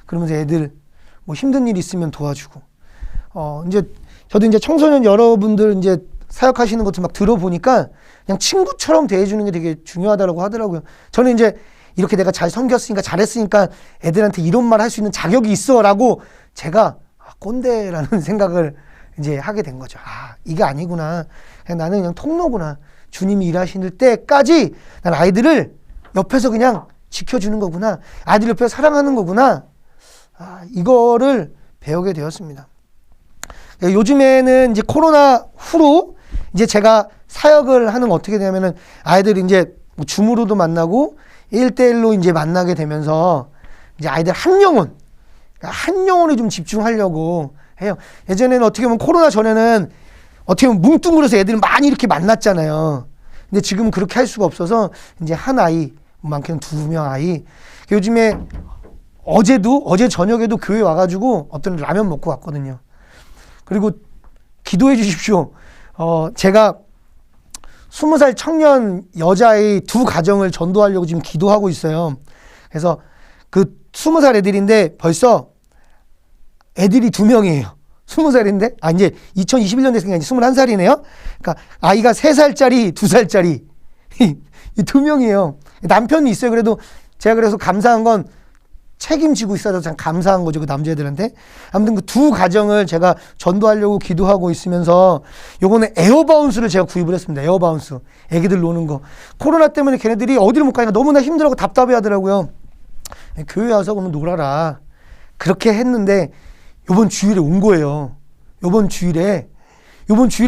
그러면서 애들 뭐 힘든 일 있으면 도와주고 이제 저도 이제 청소년 여러분들 이제 사역하시는 것도 막 들어보니까 그냥 친구처럼 대해주는 게 되게 중요하다고 하더라고요. 저는 이제 이렇게 내가 잘 섬겼으니까 잘했으니까 애들한테 이런 말 할 수 있는 자격이 있어라고 제가 꼰대라는 생각을 이제 하게 된 거죠. 이게 아니구나. 나는 그냥 통로구나. 주님이 일하시는 때까지 난 아이들을 옆에서 그냥 지켜주는 거구나. 아이들 옆에서 사랑하는 거구나. 이거를 배우게 되었습니다. 요즘에는 이제 코로나 후로 이제 제가 사역을 하는 거 어떻게 되냐면은 아이들이 이제 뭐 줌으로도 만나고 1대1로 이제 만나게 되면서 이제 아이들 한 영혼에 좀 집중하려고 해요. 예전에는 어떻게 보면 코로나 전에는 어떻게 보면 뭉뚱그려서 애들 많이 이렇게 만났잖아요. 근데 지금은 그렇게 할 수가 없어서 이제 한 아이, 많게는 2명 아이. 요즘에 어제 저녁에도 교회 와가지고 어떤 라면 먹고 왔거든요. 그리고 기도해 주십시오. 제가 20살 청년 여자의 두 가정을 전도하려고 지금 기도하고 있어요. 그래서 그 20살 애들인데 벌써 애들이 2명이에요. 20살인데, 이제 2021년 됐으니까 이제 21살이네요. 그러니까 아이가 3살짜리, 2살짜리. 이 2명이에요. 남편이 있어요. 그래도 제가 그래서 감사한 건 책임지고 있어서 참 감사한 거죠. 그 남자애들한테. 아무튼 그 두 가정을 제가 전도하려고 기도하고 있으면서 요번에 에어바운스를 제가 구입을 했습니다. 에어바운스. 애기들 노는 거. 코로나 때문에 걔네들이 어디를 못 가니까 너무나 힘들어하고 답답해 하더라고요. 교회 와서 그러면 놀아라. 그렇게 했는데 요번 주일에 온 거예요. 요번 주일에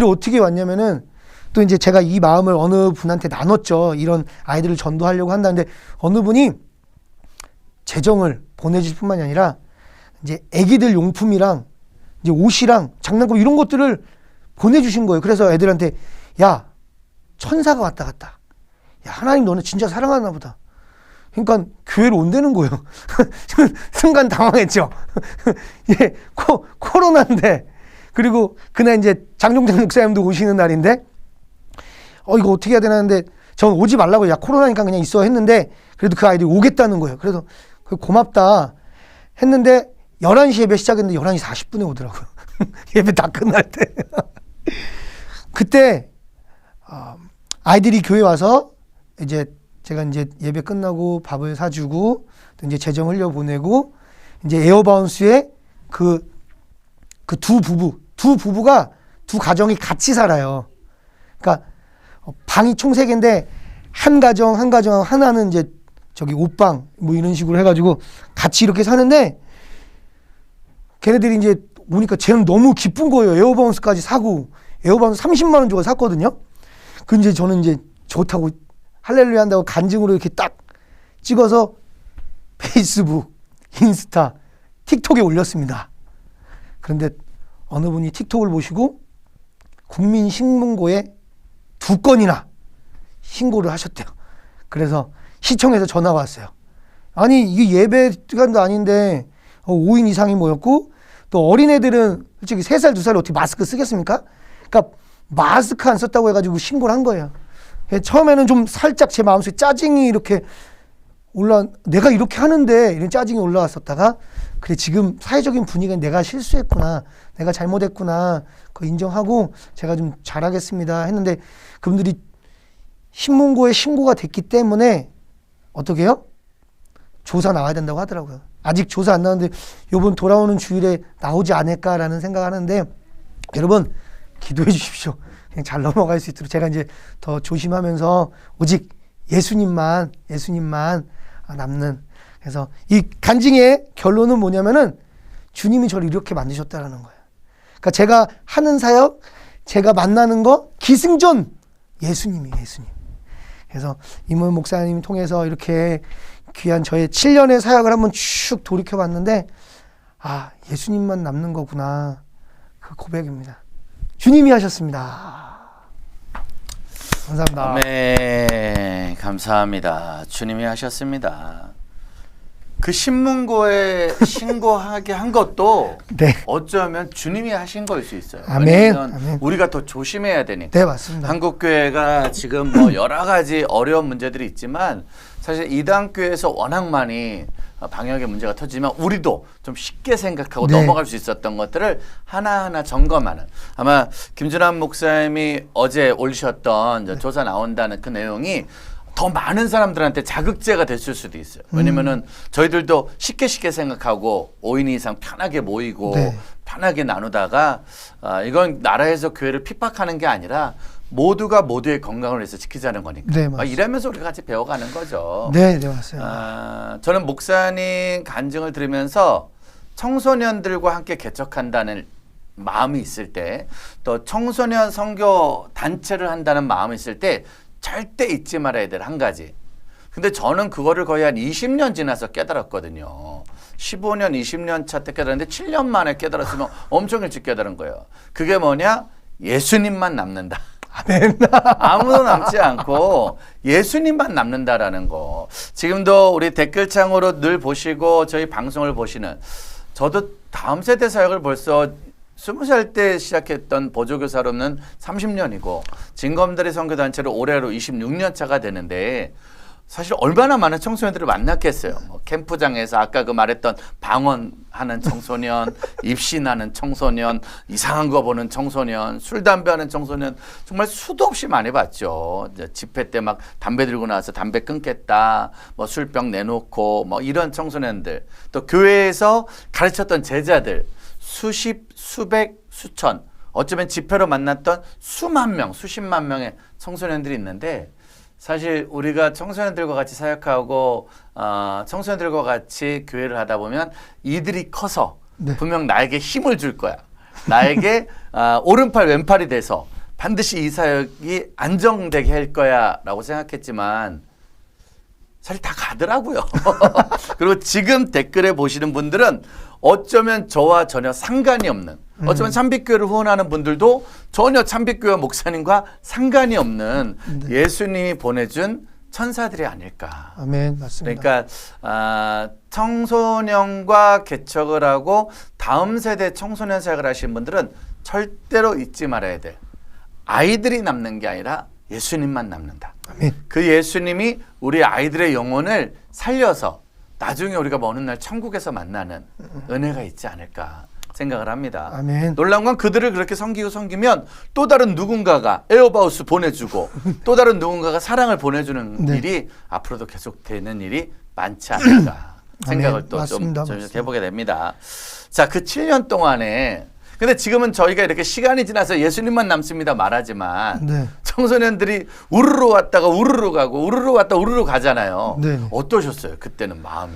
어떻게 왔냐면은 또 이제 제가 이 마음을 어느 분한테 나눴죠. 이런 아이들을 전도하려고 한다는데 어느 분이 재정을 보내주실 뿐만이 아니라 이제 애기들 용품이랑 이제 옷이랑 장난감 이런 것들을 보내주신 거예요. 그래서 애들한테 야, 천사가 왔다 갔다. 야, 하나님 너네 진짜 사랑하나 보다. 그러니까 교회로 온다는 거예요. 순간 당황했죠. 예, 코로나인데 그리고 그날 이제 장종택 목사님도 오시는 날인데 이거 어떻게 해야 되나 했는데 저는 오지 말라고 야 코로나니까 그냥 있어 했는데 그래도 그 아이들이 오겠다는 거예요. 그래도 고맙다 했는데 11시 예배 시작했는데 11시 40분에 오더라고요. 예배 다 끝날 때. 그때 아이들이 교회 와서 이제 제가 이제 예배 끝나고 밥을 사주고 또 이제 재정 흘려보내고 이제 에어바운스에 그 두 부부가 두 가정이 같이 살아요. 그러니까 방이 총 3개인데 한 가정 하나는 이제 저기 옷방 뭐 이런 식으로 해가지고 같이 이렇게 사는데 걔네들이 이제 오니까 쟤는 너무 기쁜 거예요. 에어바운스까지 사고 에어바운스 30만 원 주고 샀거든요. 그 이제 저는 이제 좋다고 할렐루야 한다고 간증으로 이렇게 딱 찍어서 페이스북, 인스타, 틱톡에 올렸습니다. 그런데 어느 분이 틱톡을 보시고 국민신문고에 2건이나 신고를 하셨대요. 그래서 시청에서 전화가 왔어요. 아니 이게 예배 시간도 아닌데 5인 이상이 모였고 또 어린애들은 솔직히 3살, 2살 어떻게 마스크 쓰겠습니까? 그러니까 마스크 안 썼다고 해가지고 신고를 한 거예요. 처음에는 좀 살짝 제 마음속에 짜증이 이렇게 내가 이렇게 하는데 이런 짜증이 올라왔었다가 그래 지금 사회적인 분위기는 내가 실수했구나, 내가 잘못했구나 그거 인정하고 제가 좀 잘하겠습니다 했는데 그분들이 신문고에 신고가 됐기 때문에 어떻게 해요? 조사 나와야 된다고 하더라고요. 아직 조사 안 나왔는데 이번 돌아오는 주일에 나오지 않을까라는 생각하는데 여러분 기도해 주십시오. 그냥 잘 넘어갈 수 있도록 제가 이제 더 조심하면서 오직 예수님만 남는. 그래서 이 간증의 결론은 뭐냐면은 주님이 저를 이렇게 만드셨다라는 거예요. 그러니까 제가 하는 사역, 제가 만나는 거 기승전 예수님이에요. 예수님. 그래서 임원 목사님 통해서 이렇게 귀한 저의 7년의 사역을 한번 쭉 돌이켜봤는데 예수님만 남는 거구나. 그 고백입니다. 주님이 하셨습니다. 감사합니다. 아멘. 감사합니다. 주님이 하셨습니다. 그 신문고에 신고하게 한 것도 네. 어쩌면 주님이 하신 거일 수 있어요. 아멘. 왜냐하면 아멘. 우리가 더 조심해야 되니까. 네, 맞습니다. 한국교회가 지금 뭐 여러 가지 어려운 문제들이 있지만 사실 이단교회에서 워낙 많이 방역의 문제가 터지지만 우리도 좀 쉽게 생각하고 네. 넘어갈 수 있었던 것들을 하나하나 점검하는, 아마 김준환 목사님이 어제 올리셨던 조사 나온다는 그 내용이 더 많은 사람들한테 자극제가 됐을 수도 있어요. 왜냐면은 저희들도 쉽게 생각하고 5인 이상 편하게 모이고 네. 편하게 나누다가 이건 나라에서 교회를 핍박하는 게 아니라 모두가 모두의 건강을 위해서 지키자는 거니까. 네, 맞습니다. 이러면서 우리가 같이 배워가는 거죠. 네, 맞습니다. 저는 목사님 간증을 들으면서 청소년들과 함께 개척한다는 마음이 있을 때, 또 청소년 선교 단체를 한다는 마음이 있을 때 절대 잊지 말아야 될 한 가지. 근데 저는 그거를 거의 한 20년 지나서 깨달았거든요. 15년, 20년 차 때 깨달았는데 7년 만에 깨달았으면 엄청 일찍 깨달은 거예요. 그게 뭐냐? 예수님만 남는다. 아멘. 아무도 남지 않고 예수님만 남는다라는 거. 지금도 우리 댓글창으로 늘 보시고 저희 방송을 보시는, 저도 다음 세대 사역을 벌써 20살 때 시작했던 보조교사로는 30년이고 진검다리 선교단체로 올해로 26년 차가 되는데 사실 얼마나 많은 청소년들을 만났겠어요. 뭐 캠프장에서 아까 그 말했던 방언하는 청소년, 입신하는 청소년, 이상한 거 보는 청소년, 술 담배하는 청소년 정말 수도 없이 많이 봤죠. 이제 집회 때 막 담배 들고 나와서 담배 끊겠다, 뭐 술병 내놓고 뭐 이런 청소년들, 또 교회에서 가르쳤던 제자들 수십, 수백, 수천, 어쩌면 집회로 만났던 수만 명, 수십만 명의 청소년들이 있는데 사실 우리가 청소년들과 같이 사역하고 청소년들과 같이 교회를 하다 보면 이들이 커서 네. 분명 나에게 힘을 줄 거야. 나에게 오른팔 왼팔이 돼서 반드시 이 사역이 안정되게 할 거야 라고 생각했지만 사실 다 가더라고요. 그리고 지금 댓글에 보시는 분들은 어쩌면 저와 전혀 상관이 없는, 어쩌면 참빛교회를 후원하는 분들도 전혀 참빛교회 목사님과 상관이 없는 예수님이 보내준 천사들이 아닐까. 아멘. 맞습니다. 그러니까 청소년과 개척을 하고 다음 세대 청소년 사역을 하시는 분들은 절대로 잊지 말아야 돼. 아이들이 남는 게 아니라 예수님만 남는다. 아멘. 그 예수님이 우리 아이들의 영혼을 살려서 나중에 우리가 어느 날 천국에서 만나는 은혜가 있지 않을까 생각을 합니다. 아멘. 놀라운 건 그들을 그렇게 섬기면 또 다른 누군가가 에어바우스 보내주고 또 다른 누군가가 사랑을 보내주는 네. 일이 앞으로도 계속되는 일이 많지 않을까 생각을 아멘. 또 맞습니다. 좀 맞습니다. 해보게 됩니다. 자, 그 7년 동안에 근데 지금은 저희가 이렇게 시간이 지나서 예수님만 남습니다 말하지만 네. 청소년들이 우르르 왔다가 우르르 가고 우르르 왔다 우르르 가잖아요. 네. 어떠셨어요? 그때는 마음이.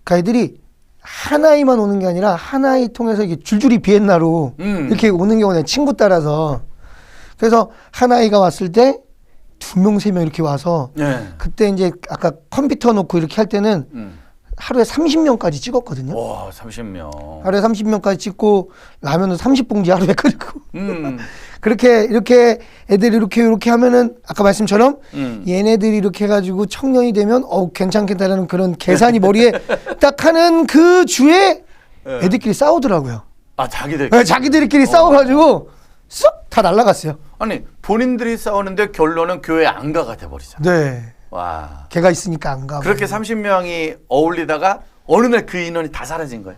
그러니까 애들이 하나이만 오는 게 아니라 하나이 통해서 이게 줄줄이 비엔나로 이렇게 오는 경우는 친구 따라서. 그래서 하나이가 왔을 때 2명, 3명 이렇게 와서 네. 그때 이제 아까 컴퓨터 놓고 이렇게 할 때는 하루에 30명까지 찍었거든요. 와, 30명. 하루에 30명까지 찍고 라면은 30봉지 하루에 끓이고 음. 그렇게 이렇게 애들이 이렇게 하면은 아까 말씀처럼 얘네들이 이렇게 해가지고 청년이 되면 괜찮겠다라는 그런 계산이 머리에 딱 하는 그 주에 애들끼리 싸우더라고요. 아, 자기들. 네, 자기들끼리 싸워가지고 쏙 다 날라갔어요. 아니, 본인들이 싸우는데 결론은 교회 안 가가 돼버리잖아. 네. 와. 걔가 있으니까 안 가. 그렇게 30명이 어울리다가 어느 날 그 인원이 다 사라진 거예요.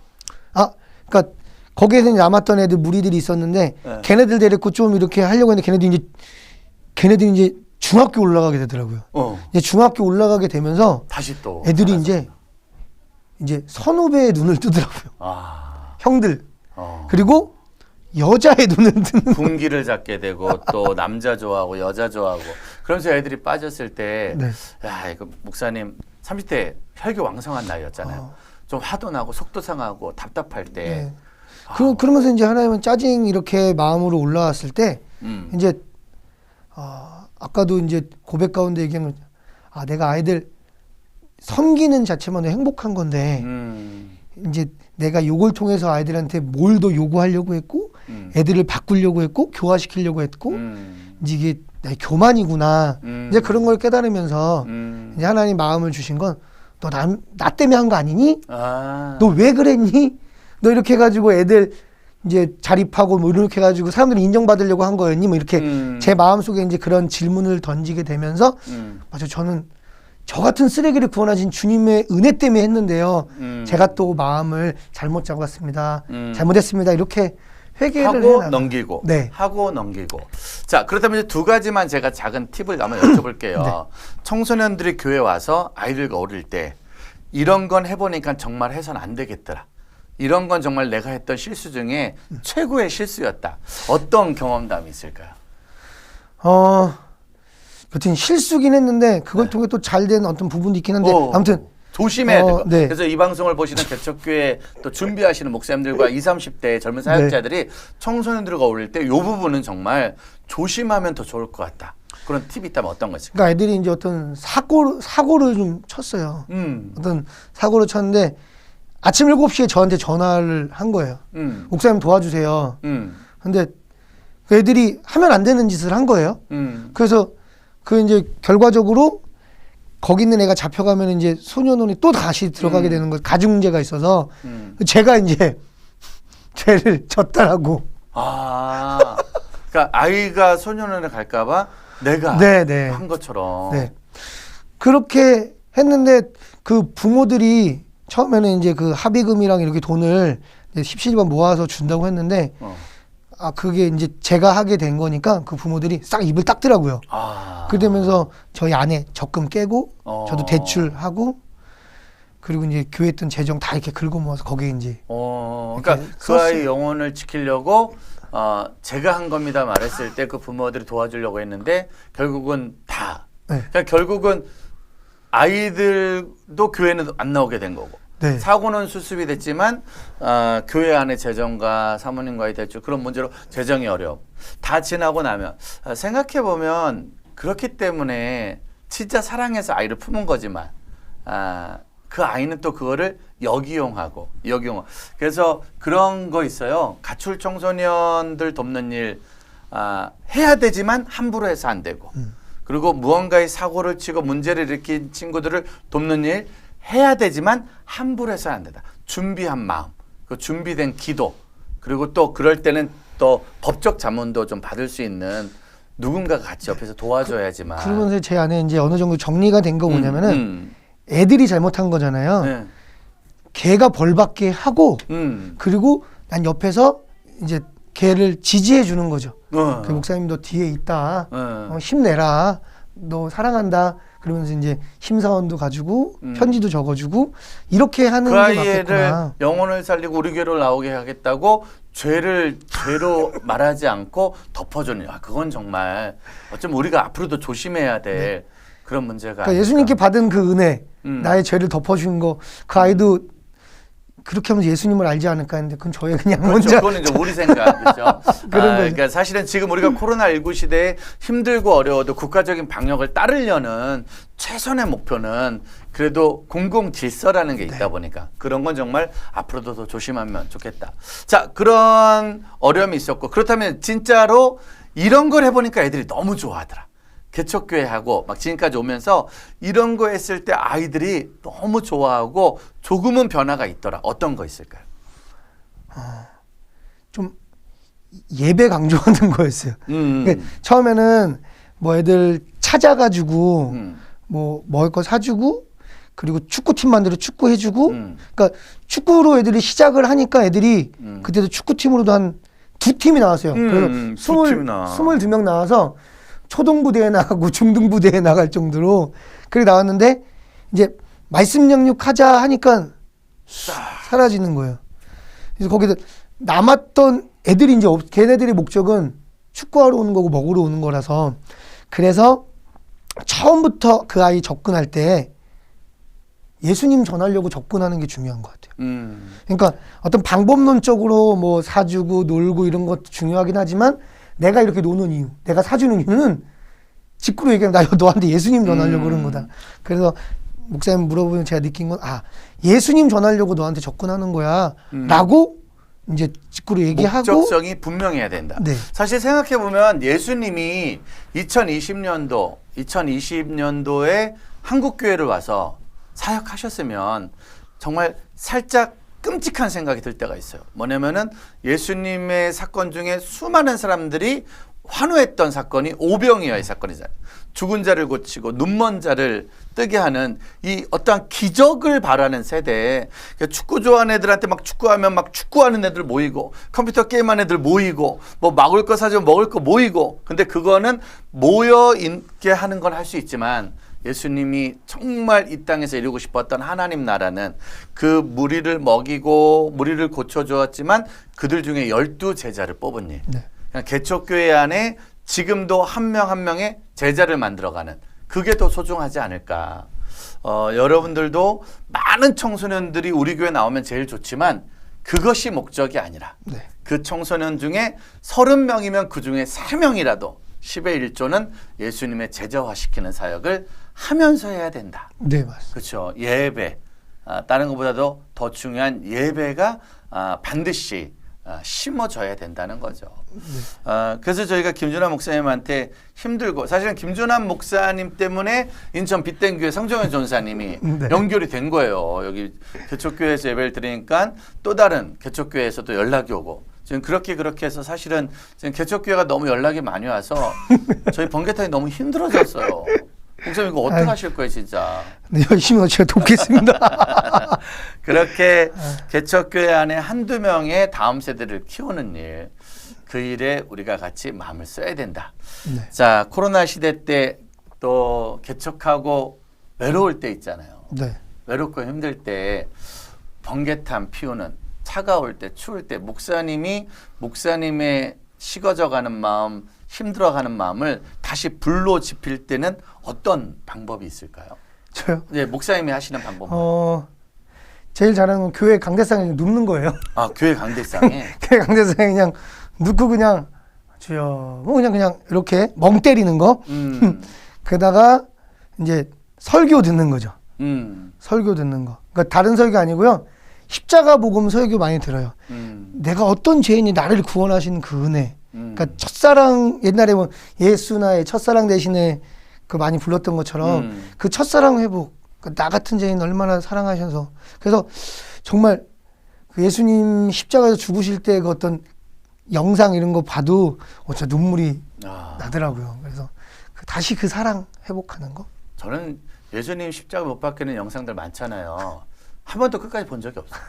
그러니까 거기에서 이제 남았던 애들 무리들이 있었는데 네. 걔네들 데리고 좀 이렇게 하려고 했는데 걔네들이 이제 중학교 올라가게 되더라고요. 이제 중학교 올라가게 되면서 다시 또 애들이 사라졌구나. 이제 선후배의 눈을 뜨더라고요. 아. 형들. 어. 그리고 여자의 눈을 뜨는. 분기를 잡게 되고 또 남자 좋아하고 여자 좋아하고 그러면서 애들이 빠졌을 때 네. 야, 이거 목사님 30대 혈기 왕성한 나이였잖아요. 좀 화도 나고 속도 상하고 답답할 때 네. 그러면서 이제 하나님은 짜증 이렇게 마음으로 올라왔을 때 이제 아까도 이제 고백 가운데 얘기하면 내가 아이들 섬기는 자체만 행복한 건데 이제 내가 요걸 통해서 아이들한테 뭘 더 요구하려고 했고 애들을 바꾸려고 했고 교화시키려고 했고 이제 이게 내 교만이구나 이제 그런 걸 깨달으면서 이제 하나님 마음을 주신 건 너 나 때문에 한 거 아니니? 아. 너 왜 그랬니? 너 이렇게 해가지고 애들 이제 자립하고 뭐 이렇게 해가지고 사람들이 인정받으려고 한 거였니? 뭐 이렇게 제 마음속에 이제 그런 질문을 던지게 되면서 맞아 저는 저 같은 쓰레기를 구원하신 주님의 은혜 때문에 했는데요. 제가 또 마음을 잘못 잡았습니다. 잘못했습니다. 이렇게 회개를 하고 넘기고 네. 하고 넘기고. 자, 그렇다면 이제 두 가지만 제가 작은 팁을 한번 여쭤볼게요. 네. 청소년들이 교회 와서 아이들과 어릴 때 이런 건 해보니까 정말 해선 안 되겠더라. 이런 건 정말 내가 했던 실수 중에 최고의 실수였다. 어떤 경험담이 있을까요? 여튼 실수긴 했는데 그걸 통해 또 잘 된 어떤 부분도 있긴 한데 아무튼 조심해야 되고. 네. 그래서 이 방송을 보시는 개척교회 또 준비하시는 목사님들과 20, 30대 젊은 사역자들이 청소년들과 어울릴 때 이 부분은 정말 조심하면 더 좋을 것 같다. 그런 팁이 있다면 어떤 것일까요? 그러니까 애들이 이제 어떤 사고를 좀 쳤어요. 어떤 사고를 쳤는데 아침 7시에 저한테 전화를 한 거예요. 목사님 도와주세요. 근데 그 애들이 하면 안 되는 짓을 한 거예요. 그래서 그 이제 결과적으로 거기 있는 애가 잡혀가면 이제 소년원이 또 다시 들어가게 되는 거 가중죄가 있어서 제가 이제 죄를 졌다라고 그러니까 아이가 소년원에 갈까봐 내가 네. 한 것처럼. 네. 그렇게 했는데 그 부모들이 처음에는 이제 그 합의금이랑 이렇게 돈을 이제 십시일반 모아서 준다고 했는데 그게 이제 제가 하게 된 거니까 그 부모들이 싹 입을 닦더라고요. 그러면서 저희 아내 적금 깨고 저도 대출하고 그리고 이제 교회 있던 재정 다 이렇게 긁어 모아서 거기에 이제 그러니까 그 아이 영혼을 지키려고 제가 한 겁니다 말했을 때 그 부모들이 도와주려고 했는데 결국은 다. 그러니까 결국은 아이들도 교회는 안 나오게 된 거고. 네. 사고는 수습이 됐지만 교회 안에 재정과 사모님과의 대출 그런 문제로 재정이 어려움. 다 지나고 나면 생각해 보면 그렇기 때문에 진짜 사랑해서 아이를 품은 거지만 그 아이는 또 그거를 역이용하고 그래서 그런 거 있어요. 가출 청소년들 돕는 일 해야 되지만 함부로 해서 안 되고 그리고 무언가의 사고를 치고 문제를 일으킨 친구들을 돕는 일 해야 되지만 함부로 해서 안 된다. 준비한 마음, 그 준비된 기도 그리고 또 그럴 때는 또 법적 자문도 좀 받을 수 있는 누군가가 같이 옆에서 도와줘야지만. 그러면서 제 안에 이제 어느 정도 정리가 된 거 뭐냐면은 애들이 잘못한 거잖아요. 네. 걔가 벌 받게 하고 그리고 난 옆에서 이제 걔를 지지해 주는 거죠. 그 목사님 너 뒤에 있다. 힘내라. 너 사랑한다. 그러면서 이제 힘사원도 가지고 편지도 적어주고 이렇게 하는 그 게 아이를 맞겠구나. 영혼을 살리고 우리 교회로 나오게 하겠다고 죄로 말하지 않고 덮어주는 그건 정말 어쩌면 우리가 앞으로도 조심해야 될 그런 문제가 그러니까 예수님께 받은 그 은혜 나의 죄를 덮어준 거 그 아이도 그렇게 하면서 예수님을 알지 않을까 했는데 그건 저의 그냥 그렇죠. 혼자 그거는 이제 우리 생각 그렇죠. 그런 거죠. 그러니까 사실은 지금 우리가 코로나19 시대에 힘들고 어려워도 국가적인 방역을 따르려는 최선의 목표는 그래도 공공 질서라는 게 있다 보니까 그런 건 정말 앞으로도 더 조심하면 좋겠다. 자, 그런 어려움이 있었고 그렇다면 진짜로 이런 걸 해보니까 애들이 너무 좋아하더라. 개척교회하고 막 지금까지 오면서 이런 거 했을 때 아이들이 너무 좋아하고 조금은 변화가 있더라. 어떤 거 있을까요? 좀 예배 강조하는 거였어요. 그러니까 처음에는 뭐 애들 찾아가지고 뭐 먹을 거 사주고 그리고 축구팀 만들어 축구 해주고 그러니까 축구로 애들이 시작을 하니까 애들이 그때도 축구팀으로도 한 2팀이 나왔어요. 그래서 22명 나와서 초등부대에 나가고 중등부대에 나갈 정도로 그렇게 나왔는데 이제 말씀 양육하자 하니까 사라지는 거예요. 그래서 거기서 남았던 애들이 이제 걔네들의 목적은 축구하러 오는 거고 먹으러 오는 거라서 그래서 처음부터 그 아이 접근할 때 예수님 전하려고 접근하는 게 중요한 것 같아요. 그러니까 어떤 방법론적으로 뭐 사주고 놀고 이런 것도 중요하긴 하지만 내가 이렇게 노는 이유, 내가 사주는 이유는 직구로 얘기하면 나 너한테 예수님 전하려고 그런 거다. 그래서 목사님 물어보면 제가 느낀 건 예수님 전하려고 너한테 접근하는 거야 라고 이제 직구로 얘기하고 목적성이 분명해야 된다. 네. 사실 생각해 보면 예수님이 2020년도에 한국교회를 와서 사역하셨으면 정말 살짝 끔찍한 생각이 들 때가 있어요. 뭐냐면은 예수님의 사건 중에 수많은 사람들이 환호했던 사건이 오병이어의 사건이잖아요. 죽은 자를 고치고 눈먼 자를 뜨게 하는 이 어떠한 기적을 바라는 세대에 축구 좋아하는 애들한테 막 축구하면 막 축구하는 애들 모이고 컴퓨터 게임하는 애들 모이고 뭐 먹을 거 사주면 먹을 거 모이고 근데 그거는 모여 있게 하는 건 할 수 있지만 예수님이 정말 이 땅에서 이루고 싶었던 하나님 나라는 그 무리를 먹이고 무리를 고쳐주었지만 그들 중에 12제자를 뽑은 일. 개척교회 안에 지금도 한 명 한 명의 제자를 만들어가는 그게 더 소중하지 않을까. 여러분들도 많은 청소년들이 우리 교회 나오면 제일 좋지만 그것이 목적이 아니라 그 청소년 중에 30명이면 그 중에 3명이라도 10의 1조는 예수님의 제자화시키는 사역을 하면서 해야 된다. 네, 맞습니다. 그렇죠. 예배. 다른 것보다도 더 중요한 예배가 반드시 심어져야 된다는 거죠. 그래서 저희가 김준환 목사님한테 힘들고 사실은 김준환 목사님 때문에 인천 빛된교회 성정현 전사님이 연결이 된 거예요. 여기 개척교회에서 예배를 드리니까 또 다른 개척교회에서도 연락이 오고 지금 그렇게 해서 사실은 지금 개척교회가 너무 연락이 많이 와서 저희 번개탄이 너무 힘들어졌어요. 목사님 이거 어떻게 하실 거예요, 진짜? 네, 열심히 제가 돕겠습니다. 그렇게 개척교회 안에 한두 명의 다음 세대를 키우는 일, 그 일에 우리가 같이 마음을 써야 된다. 네. 자, 코로나 시대 때 또 개척하고 외로울 때 있잖아요. 네. 외롭고 힘들 때 번개탄 피우는, 차가울 때, 추울 때 목사님의 식어져가는 마음, 힘들어가는 마음을 다시 불로 지필 때는 어떤 방법이 있을까요? 저요? 네, 목사님이 하시는 방법. 제일 잘하는 건 교회 강대상에 눕는 거예요. 아, 교회 강대상에. 교회 강대상에 그냥 눕고 그냥 주여 뭐 그냥 이렇게 멍 때리는 거. 게다가 이제 설교 듣는 거죠. 설교 듣는 거. 그러니까 다른 설교 아니고요. 십자가 복음 설교 많이 들어요. 내가 어떤 죄인이 나를 구원하신 그 은혜. 그러니까 첫사랑, 옛날에 뭐 예수 나의 첫사랑 대신에 그 많이 불렀던 것처럼 그 첫사랑 회복. 그러니까 나 같은 죄인 얼마나 사랑하셔서. 그래서 정말 그 예수님 십자가에서 죽으실 때 그 어떤 영상 이런 거 봐도 진짜 눈물이 나더라고요. 그래서 다시 그 사랑 회복하는 거. 저는 예수님 십자가 못 박히는 영상들 많잖아요. 한 번도 끝까지 본 적이 없어요.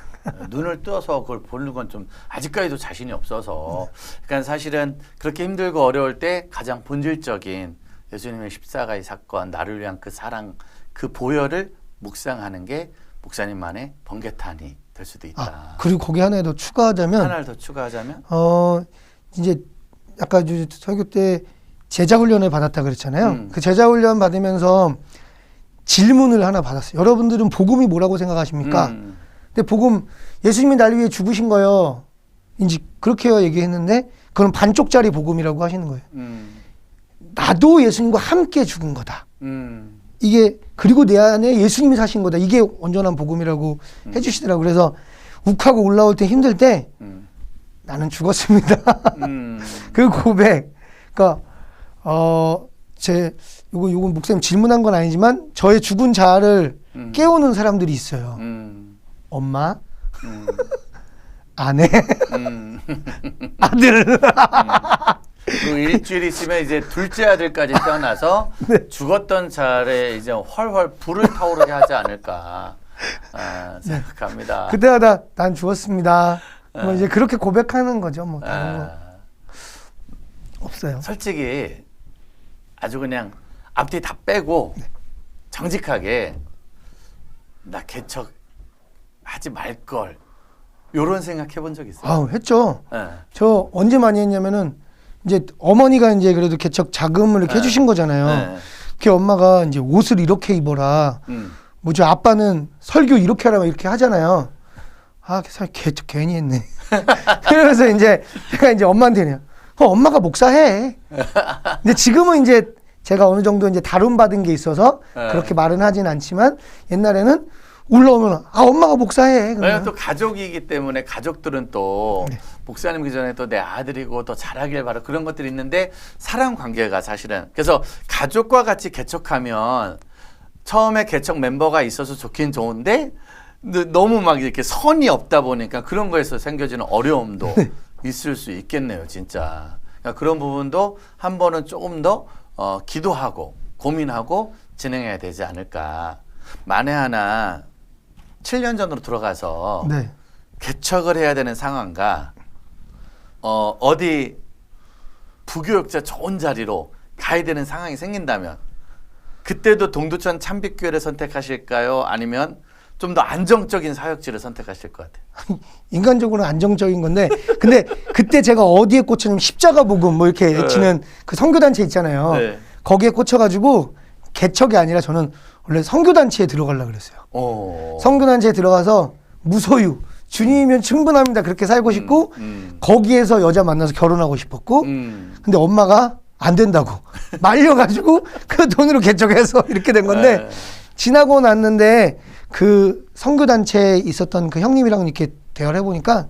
눈을 떠서 그걸 보는 건 좀 아직까지도 자신이 없어서. 그러니까 사실은 그렇게 힘들고 어려울 때 가장 본질적인 예수님의 십자가의 사건, 나를 위한 그 사랑, 그 보혈을 묵상하는 게 목사님만의 번개탄이 될 수도 있다. 그리고 거기 하나 더 추가하자면, 하나를 더 추가하자면, 이제 아까 설교 때 제자 훈련을 받았다 그랬잖아요. 그 제자 훈련 받으면서 질문을 하나 받았어요. 여러분들은 복음이 뭐라고 생각하십니까? 근데 복음, 예수님이 날 위해 죽으신 거요. 이제 그렇게 얘기했는데, 그건 반쪽짜리 복음이라고 하시는 거예요. 나도 예수님과 함께 죽은 거다. 이게, 그리고 내 안에 예수님이 사신 거다. 이게 온전한 복음이라고 해주시더라고요. 그래서 욱하고 올라올 때 힘들 때, 나는 죽었습니다. 그 고백. 그러니까, 요건 목사님 질문한 건 아니지만, 저의 죽은 자아를 깨우는 사람들이 있어요. 엄마, 아내, 아들. 그리고 일주일 있으면 이제 둘째 아들까지 태어나서 네. 죽었던 자리에 이제 훨훨 불을 타오르게 하지 않을까 생각합니다. 그때마다 난 죽었습니다. 뭐 이제 그렇게 고백하는 거죠. 뭐 다른 거 없어요. 솔직히 아주 그냥 앞뒤 다 빼고 정직하게 나 개척하지 말걸 요런 생각 해본 적 있어요? 했죠. 네. 저 언제 많이 했냐면은 이제 어머니가 이제 그래도 개척 자금을 이렇게 해주신 거잖아요. 네. 그 엄마가 이제 옷을 이렇게 입어라. 뭐죠? 아빠는 설교 이렇게 하라고 이렇게 하잖아요. 개척 괜히 했네. 그래서 이제 제가 이제 엄마한테 그냥 엄마가 목사해. 근데 지금은 이제 제가 어느 정도 이제 다룬받은 게 있어서 그렇게 말은 하진 않지만 옛날에는 올라오면 엄마가 목사해. 왜냐면 또 가족이기 때문에 가족들은 또 목사님기 전에 또 내 아들이고 더 잘하길 바라 그런 것들이 있는데 사람 관계가 사실은 그래서 가족과 같이 개척하면 처음에 개척 멤버가 있어서 좋긴 좋은데 너무 막 이렇게 선이 없다 보니까 그런 거에서 생겨지는 어려움도 있을 수 있겠네요, 진짜. 그러니까 그런 부분도 한 번은 조금 더 기도하고 고민하고 진행해야 되지 않을까. 만에 하나 7년 전으로 들어가서 개척을 해야 되는 상황과 어디 부교육자 좋은 자리로 가야 되는 상황이 생긴다면 그때도 동두천 참빛교회를 선택하실까요? 아니면 좀 더 안정적인 사역지를 선택하실 것 같아요? 인간적으로는 안정적인 건데 근데 그때 제가 어디에 꽂혔냐면 십자가 복음 뭐 이렇게 외치는 그 선교단체 있잖아요. 거기에 꽂혀가지고 개척이 아니라 저는 원래 선교단체에 들어가려고 그랬어요. 선교단체에 들어가서 무소유 주님이면 충분합니다 그렇게 살고 싶고 거기에서 여자 만나서 결혼하고 싶었고 근데 엄마가 안 된다고 말려가지고 그 돈으로 개척해서 이렇게 된 건데 지나고 났는데 그 선교단체에 있었던 그 형님이랑 이렇게 대화를 해보니까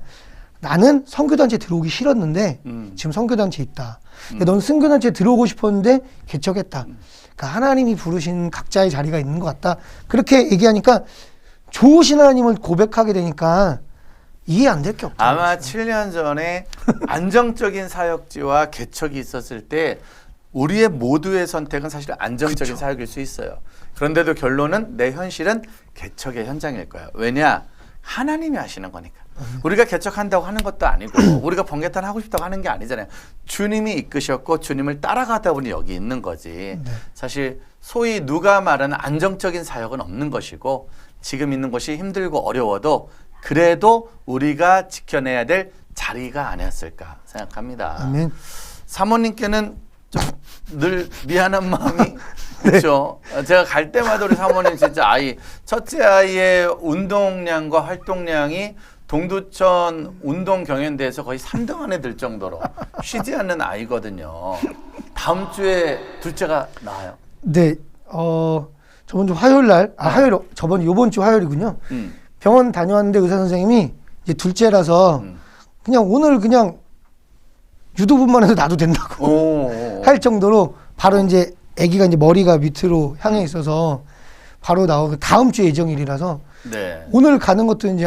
나는 선교단체에 들어오기 싫었는데 지금 선교단체에 있다. 넌 선교단체에 들어오고 싶었는데 개척했다. 그러니까 하나님이 부르신 각자의 자리가 있는 것 같다. 그렇게 얘기하니까 좋으신 하나님을 고백하게 되니까 이해 안 될 게 없다. 아마 7년 전에 안정적인 사역지와 개척이 있었을 때 우리의 모두의 선택은 사실 안정적인 사역일 수 있어요. 그런데도 결론은 내 현실은 개척의 현장일 거예요. 왜냐? 하나님이 하시는 거니까. 우리가 개척한다고 하는 것도 아니고 우리가 번개탄 하고 싶다고 하는 게 아니잖아요. 주님이 이끄셨고 주님을 따라가다 보니 여기 있는 거지. 사실 소위 누가 말하는 안정적인 사역은 없는 것이고 지금 있는 것이 힘들고 어려워도 그래도 우리가 지켜내야 될 자리가 아니었을까 생각합니다. 아멘. 사모님께는 좀 늘 미안한 마음이 그렇죠. 제가 갈 때마다 우리 사모님 진짜 첫째 아이의 운동량과 활동량이 동두천 운동 경연대회에서 거의 3등 안에 들 정도로 쉬지 않는 아이거든요. 다음 주에 둘째가 나와요. 네, 저번 주 화요일 날, 요번 주 화요일이군요. 병원 다녀왔는데 의사 선생님이 이제 둘째라서 그냥 오늘 그냥 유도분만 해도 놔도 된다고 할 정도로 바로 이제 아기가 이제 머리가 밑으로 향해 있어서 바로 나오고 다음 주 예정일이라서 네. 오늘 가는 것도 이제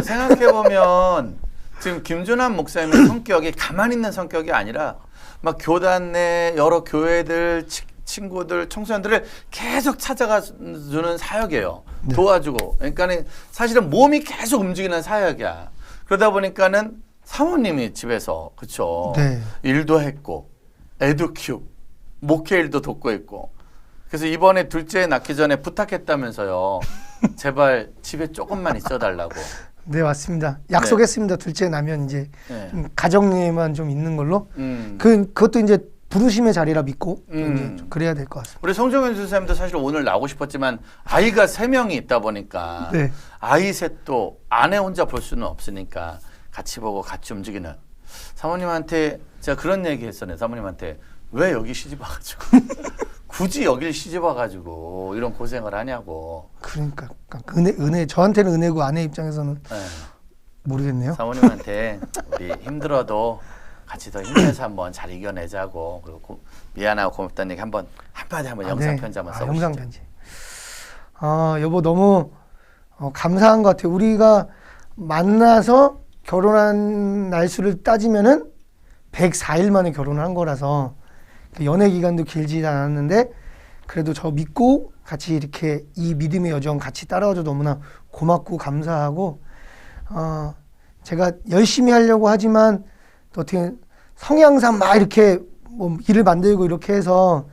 생각해보면 지금 김준환 목사님의 성격이 가만히 있는 성격이 아니라 막 교단 내 여러 교회들 친구들 청소년들을 계속 찾아가 주는 사역이에요. 네. 도와주고. 그러니까 사실은 몸이 계속 움직이는 사역이야. 그러다 보니까는 사모님이 집에서 그쵸. 네. 일도 했고 애도 키우고 목회 일도 돕고 있고. 그래서 이번에 둘째 낳기 전에 부탁했다면서요. 제발 집에 조금만 있어달라고. 네, 맞습니다. 약속했습니다. 둘째 나면 이제 네. 가정에만 좀 있는 걸로. 그것도 이제 부르심의 자리라 믿고 이제 좀 그래야 될 것 같습니다. 우리 송정현 선생님도 사실 오늘 나오고 싶었지만 아이가 3명이 있다 보니까 네. 아이 셋도 아내 혼자 볼 수는 없으니까 같이 보고 같이 움직이는 사모님한테 제가 그런 얘기 했었네. 사모님한테 왜 여기 시집 와가지고 굳이 여길 시집 와가지고 이런 고생을 하냐고. 그러니까 은혜 저한테는 은혜고 아내 입장에서는 네. 모르겠네요. 사모님한테 우리 힘들어도 같이 더 힘내서 한번 잘 이겨내자고 그리고 미안하고 고맙다는 얘기 한마디 영상 편지 한번 써보시죠. 영상 편지. 여보 너무 감사한 것 같아요. 우리가 만나서 결혼한 날수를 따지면은 104일 만에 결혼을 한 거라서 연애 기간도 길지 않았는데 그래도 저 믿고 같이 이렇게 이 믿음의 여정 같이 따라와줘 너무나 고맙고 감사하고 제가 열심히 하려고 하지만 또 어떻게 성향상 막 이렇게 뭐 일을 만들고 이렇게 해서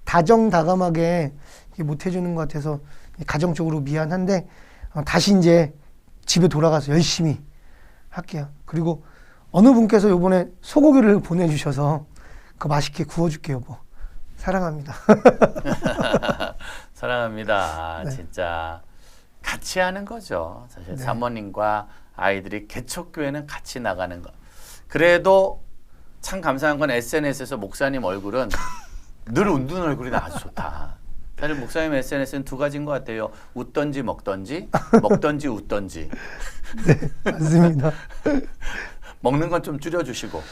다정다감하게 못 해주는 것 같아서 가정적으로 미안한데 다시 이제 집에 돌아가서 열심히 할게요. 그리고 어느 분께서 이번에 소고기를 보내주셔서 그거 맛있게 구워줄게요, 여보. 사랑합니다. 사랑합니다. 네. 진짜 같이 하는 거죠. 사실 네. 사모님과 아이들이 개척교회는 같이 나가는 거. 그래도 참 감사한 건 SNS에서 목사님 얼굴은 늘 웃는 얼굴이 아주 좋다. 사실 목사님 SNS는 두 가지인 것 같아요. 웃던지 먹던지, 먹던지 웃던지. 네, 맞습니다. 먹는 건 좀 줄여주시고.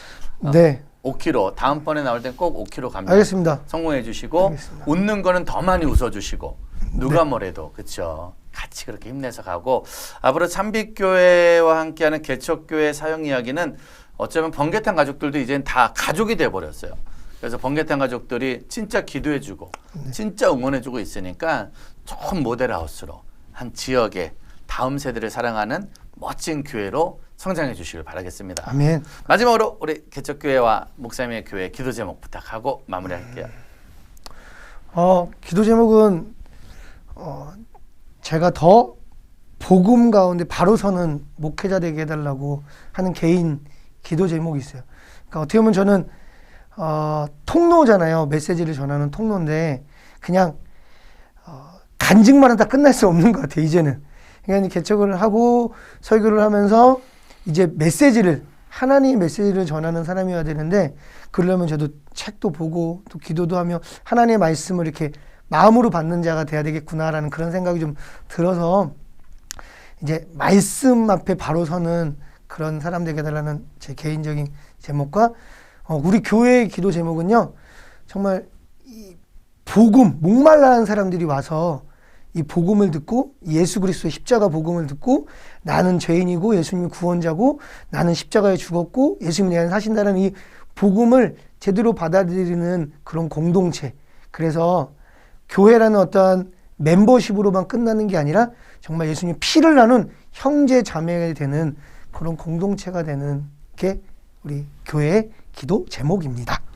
네. 5kg 다음번에 나올 땐 꼭 5kg 갑니다. 알겠습니다. 성공해 주시고 알겠습니다. 웃는 거는 더 많이 웃어 주시고 누가 뭐래도 그렇죠. 같이 그렇게 힘내서 가고 앞으로 참빛교회와 함께하는 개척교회 사역 이야기는 어쩌면 번개탄 가족들도 이제는 다 가족이 돼 버렸어요. 그래서 번개탄 가족들이 진짜 기도해 주고 진짜 응원해 주고 있으니까 좋은 모델하우스로 한 지역에 다음 세대를 사랑하는 멋진 교회로 성장해 주시길 바라겠습니다. 아멘. 마지막으로 우리 개척교회와 목사님의 교회 기도 제목 부탁하고 마무리할게요. 기도 제목은 제가 더 복음 가운데 바로 서는 목회자 되게 해달라고 하는 개인 기도 제목이 있어요. 그러니까 어떻게 보면 저는 통로잖아요. 메시지를 전하는 통로인데 그냥 간증만 하다 끝날 수 없는 것 같아요. 이제는. 그러니까 개척을 하고 설교를 하면서 이제 하나님의 메시지를 전하는 사람이어야 되는데 그러려면 저도 책도 보고 또 기도도 하며 하나님의 말씀을 이렇게 마음으로 받는 자가 돼야 되겠구나라는 그런 생각이 좀 들어서 이제 말씀 앞에 바로 서는 그런 사람 되게 해달라는 제 개인적인 제목과 우리 교회의 기도 제목은요. 정말 이 복음, 목말라한 사람들이 와서 이 복음을 듣고 예수 그리스도의 십자가 복음을 듣고 나는 죄인이고 예수님이 구원자고 나는 십자가에 죽었고 예수님이 내 안에 사신다는 이 복음을 제대로 받아들이는 그런 공동체. 그래서 교회라는 어떠한 멤버십으로만 끝나는 게 아니라 정말 예수님 피를 나눈 형제 자매가 되는 그런 공동체가 되는 게 우리 교회의 기도 제목입니다.